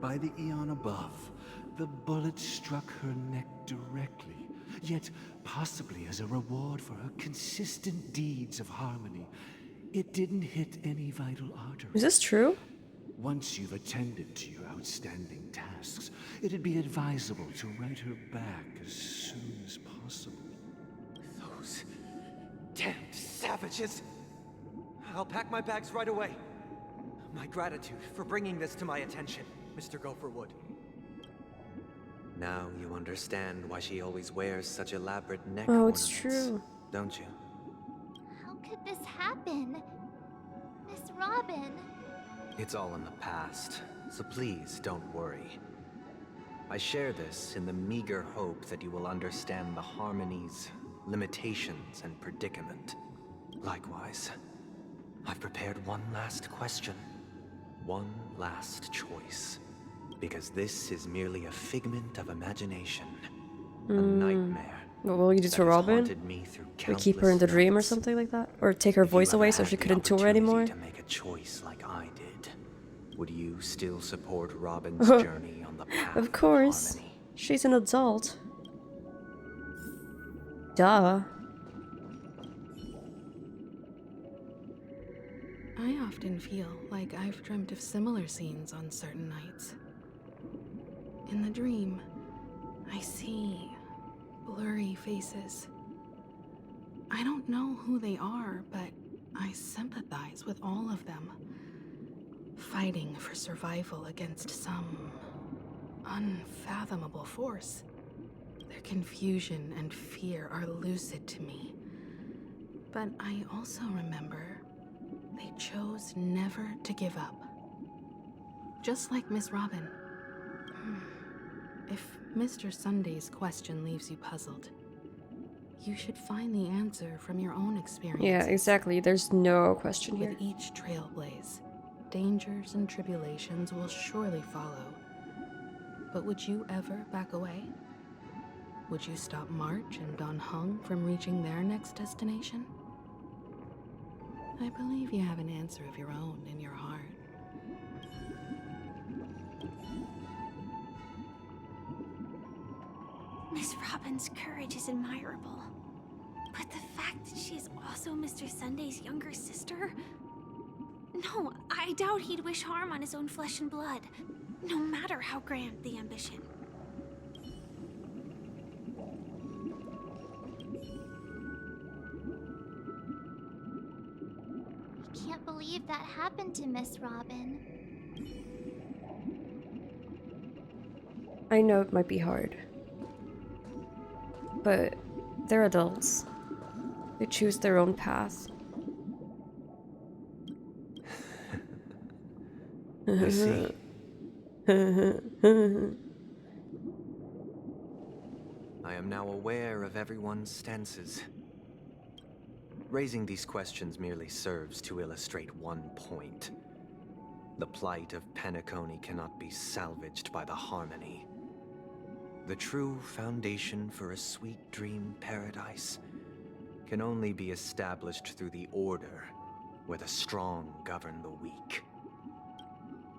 By the eon above, the bullet struck her neck directly, yet possibly as a reward for her consistent deeds of harmony. It didn't hit any vital artery. Is this true? Once you've attended to your outstanding tasks, it'd be advisable to write her back as soon as possible. Those damned savages! I'll pack my bags right away. My gratitude for bringing this to my attention, Mr. Gopherwood. Now you understand why she always wears such elaborate neck Oh, ornaments, it's true. don't you? How could this happen? Miss Robin. It's all in the past, so please don't worry. I share this in the meager hope that you will understand the Harmony's limitations and predicament. Likewise, I've prepared one last question, one last choice. Because this is merely a figment of imagination. A nightmare. What will you do to Robin? Or keep her in the dream or something like that? Or take her voice away so she couldn't tour anymore? To make a choice like I did, would you still support Robin's journey on the path of course. Harmony? She's an adult. Duh. I often feel like I've dreamt of similar scenes on certain nights. In the dream, I see blurry faces. I don't know who they are, but I sympathize with all of them. Fighting for survival against some unfathomable force. Their confusion and fear are lucid to me. But I also remember they chose never to give up. Just like Miss Robin. If Mr. Sunday's question leaves you puzzled, you should find the answer from your own experience. Yeah, exactly. There's no question here. With each trailblaze, dangers and tribulations will surely follow. But would you ever back away? Would you stop March and Don Hung from reaching their next destination? I believe you have an answer of your own in your heart. Miss Robin's courage is admirable. But the fact that she is also Mr. Sunday's younger sister? No, I doubt he'd wish harm on his own flesh and blood, no matter how grand the ambition. I can't believe that happened to Miss Robin. I know it might be hard. But they're adults. They choose their own path. I see. I am now aware of everyone's stances. Raising these questions merely serves to illustrate one point. The plight of Penacony cannot be salvaged by the Harmony. The true foundation for a sweet dream paradise can only be established through the order where the strong govern the weak.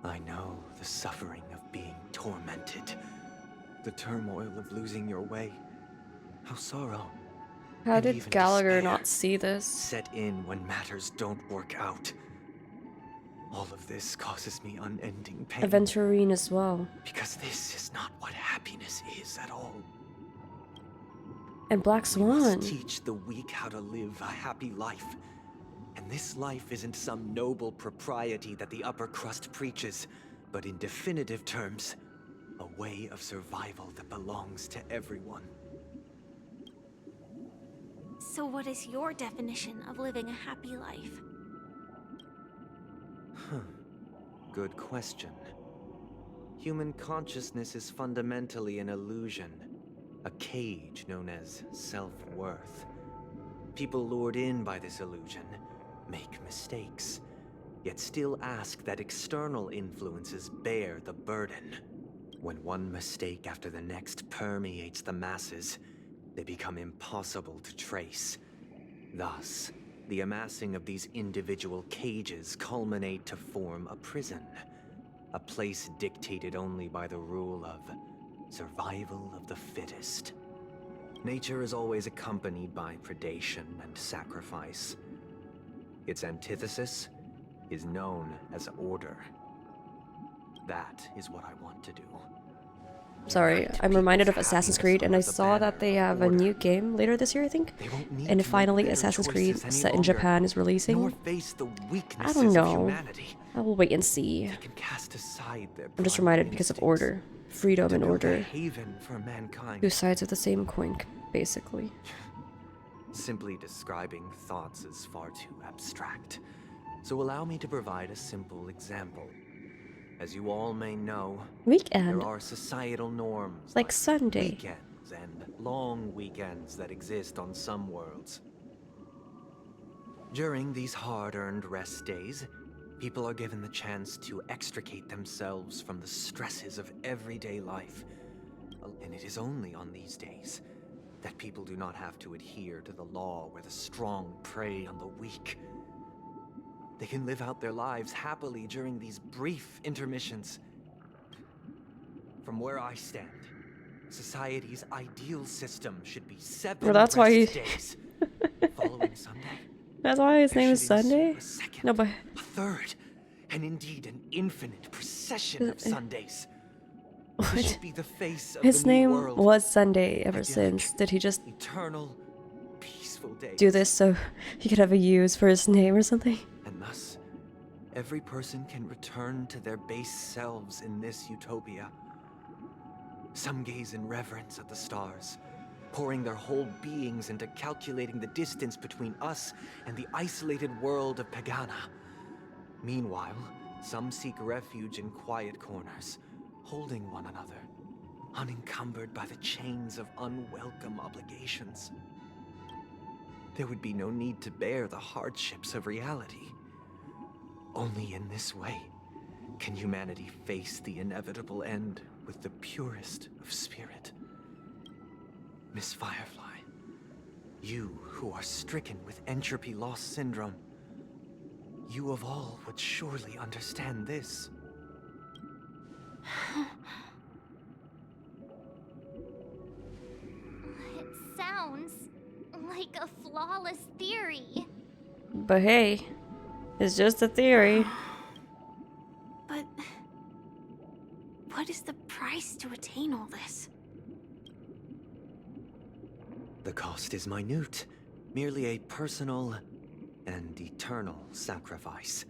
I know the suffering of being tormented, the turmoil of losing your way, how sorrow How and did even Gallagher despair not see this? set in when matters don't work out. All of this causes me unending pain. Aventurine as well. Because this is not what happiness is at all. And Black We Swan. must teach the weak how to live a happy life. And this life isn't some noble propriety that the upper crust preaches, but in definitive terms, a way of survival that belongs to everyone. So what is your definition of living a happy life? Good question. Human consciousness is fundamentally an illusion, a cage known as self-worth. People lured in by this illusion make mistakes, yet still ask that external influences bear the burden. When one mistake after the next permeates the masses, they become impossible to trace. Thus, the amassing of these individual cages culminate to form a prison. A place dictated only by the rule of survival of the fittest. Nature is always accompanied by predation and sacrifice. Its antithesis is known as order. That is what I want to do. Sorry, I'm reminded of Assassin's Creed, and I saw that they have a new game later this year, I think. And finally, Assassin's Creed set in Japan is releasing. I don't know. I will wait and see. I'm just reminded because of order. Freedom and order. Two sides of the same coin, basically. Simply describing thoughts is far too abstract. So allow me to provide a simple example. As you all may know, Weekend. there are societal norms like Sunday. Weekends and long weekends that exist on some worlds. During these hard-earned rest days, people are given the chance to extricate themselves from the stresses of everyday life. And it is only on these days that people do not have to adhere to the law where the strong prey on the weak. They can live out their lives happily during these brief intermissions. From where I stand, society's ideal system should be 7 Well, that's why rest days. Following Sunday, that's why his name is Sunday? No, but... a third, and indeed an infinite procession of Sundays. What? It should be the face of His the new name world. was Sunday ever since. Did he just Eternal, peaceful days. do this so he could have a use for his name or something? And thus, every person can return to their base selves in this utopia. Some gaze in reverence at the stars, pouring their whole beings into calculating the distance between us and the isolated world of Pagana. Meanwhile, some seek refuge in quiet corners, holding one another, unencumbered by the chains of unwelcome obligations. There would be no need to bear the hardships of reality. Only in this way can humanity face the inevitable end with the purest of spirit. Miss Firefly, you who are stricken with entropy loss syndrome, you of all would surely understand this. It sounds like a flawless theory. But hey, it's just a theory. But what is the price to attain all this? The cost is minute, merely a personal and eternal sacrifice.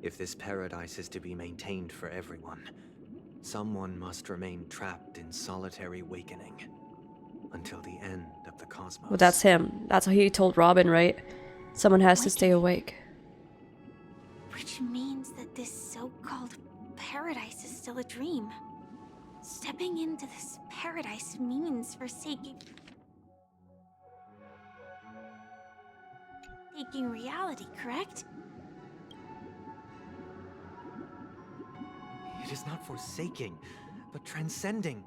If this paradise is to be maintained for everyone, someone must remain trapped in solitary awakening until the end of the cosmos. Well, that's him. That's how he told Robin, right? Someone has to stay awake. Which means that this so-called paradise is still a dream. Stepping into this paradise means forsaking reality, correct? It is not forsaking, but transcending.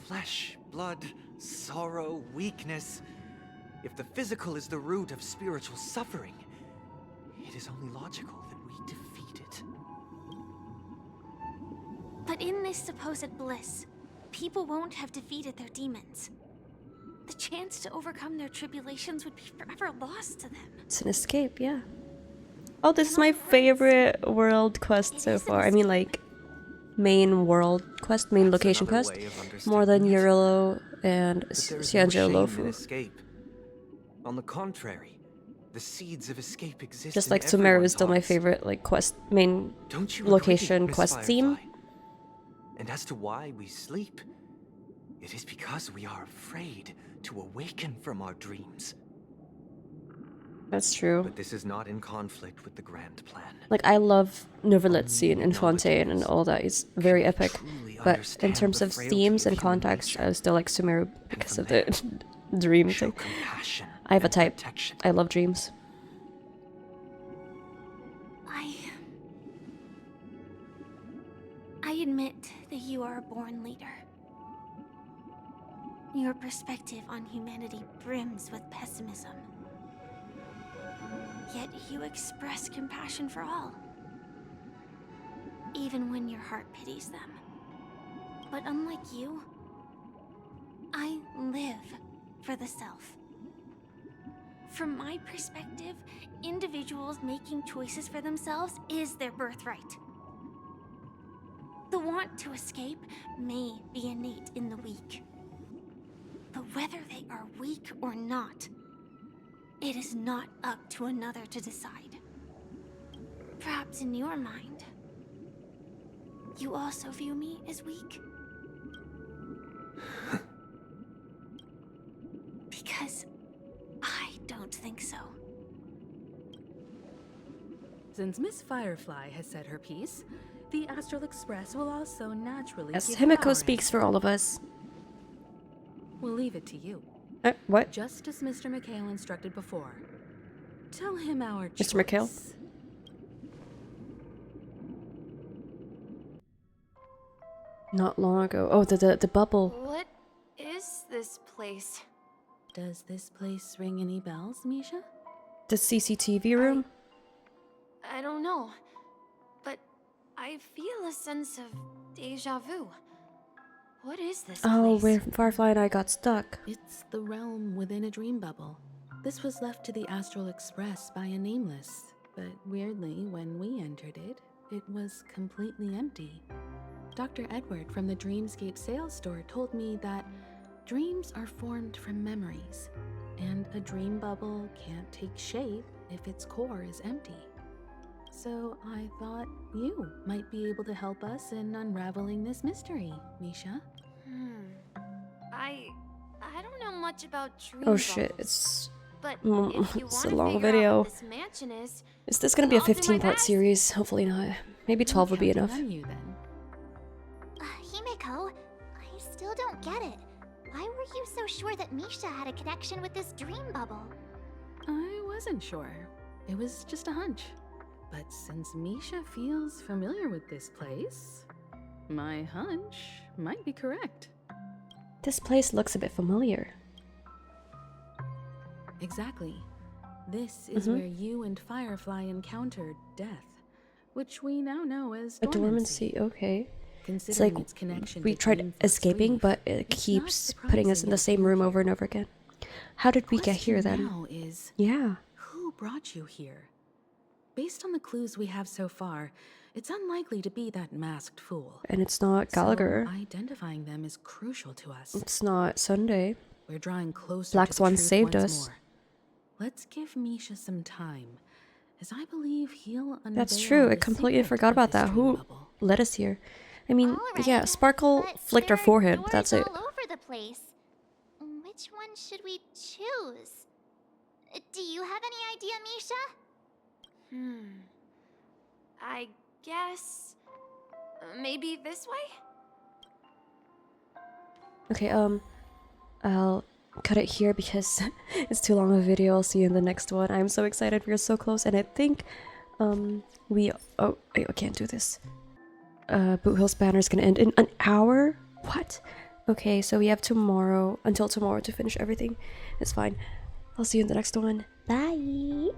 Flesh, blood, sorrow, weakness. If the physical is the root of spiritual suffering, it is only logical that we defeat it. But in this supposed bliss, people won't have defeated their demons. The chance to overcome their tribulations would be forever lost to them. It's an escape, yeah. Oh, this is my favorite world quest so far. I mean, like, main world quest, main location quest. More than Yurilo and Xianzhou Lofu. Escape. On the contrary, the seeds of escape exist. Just like Sumeru is still my favorite, like, quest, main location quest theme. And as to why we sleep, it is because we are afraid to awaken from our dreams. That's true. But this is not in conflict with the grand plan. Like, I love Novelizzi and Fontaine and all that. It's very epic. But in terms of themes and context, I still like Sumeru because of the dream thing. I have a type. I love dreams. I admit that you are a born leader. Your perspective on humanity brims with pessimism. Yet you express compassion for all, even when your heart pities them. But unlike you, I live for the self. From my perspective, individuals making choices for themselves is their birthright. The want to escape may be innate in the weak. But whether they are weak or not, it is not up to another to decide. Perhaps in your mind, you also view me as weak? Because I don't think so. Since Miss Firefly has said her piece, the Astral Express will also naturally Yes, give Himiko our speaks for all of us. We'll leave it to you. What? Just as Mr. McHale instructed before. Tell him our Mr. McHale? Not long ago. Oh, the bubble. What is this place? Does this place ring any bells, Misha? The CCTV room? I don't know, but I feel a sense of deja vu. What is this Oh, place? where Firefly and I got stuck. It's the realm within a dream bubble. This was left to the Astral Express by a nameless, but weirdly, when we entered it, it was completely empty. Dr. Edward from the Dreamscape sales store told me that dreams are formed from memories, and a dream bubble can't take shape if its core is empty. So I thought you might be able to help us in unraveling this mystery, Misha. I don't know much about dream Oh shit, bubbles, it's but it's a long video. this mansion is This gonna be a I'll do my 15-part best. series? Hopefully not. Maybe 12 would be enough. Himiko, I still don't get it. Why were you so sure that Misha had a connection with this dream bubble? I wasn't sure. It was just a hunch. But since Misha feels familiar with this place, my hunch might be correct. This place looks a bit familiar. Exactly. This is where you and Firefly encountered death, which we now know as A dormancy. dormancy, okay. It's Considering like its connection we to tried dream escaping, but it keeps putting us in the same room over and over again. How did we get here then? Now is, Yeah. who brought you here? Based on the clues we have so far, it's unlikely to be that masked fool. And it's not Gallagher. So identifying them is crucial to us. It's not Sunday. We're drawing closer Black to the Swan truth saved once us. more. Let's give Misha some time, as I believe he'll unveil That's true. I the completely secret forgot of about this that. dream Who bubble. led us here? I mean, yeah, Sparkle flicked her forehead. But that's it. All over the place. Which one should we choose? Do you have any idea, Misha? I guess maybe this way? Okay, I'll cut it here because it's too long of a video. I'll see you in the next one. I'm so excited. We're so close, and I think, oh, I can't do this. Boot Hill's banner is gonna end in an hour? What? Okay, so we have until tomorrow to finish everything. It's fine. I'll see you in the next one. Bye!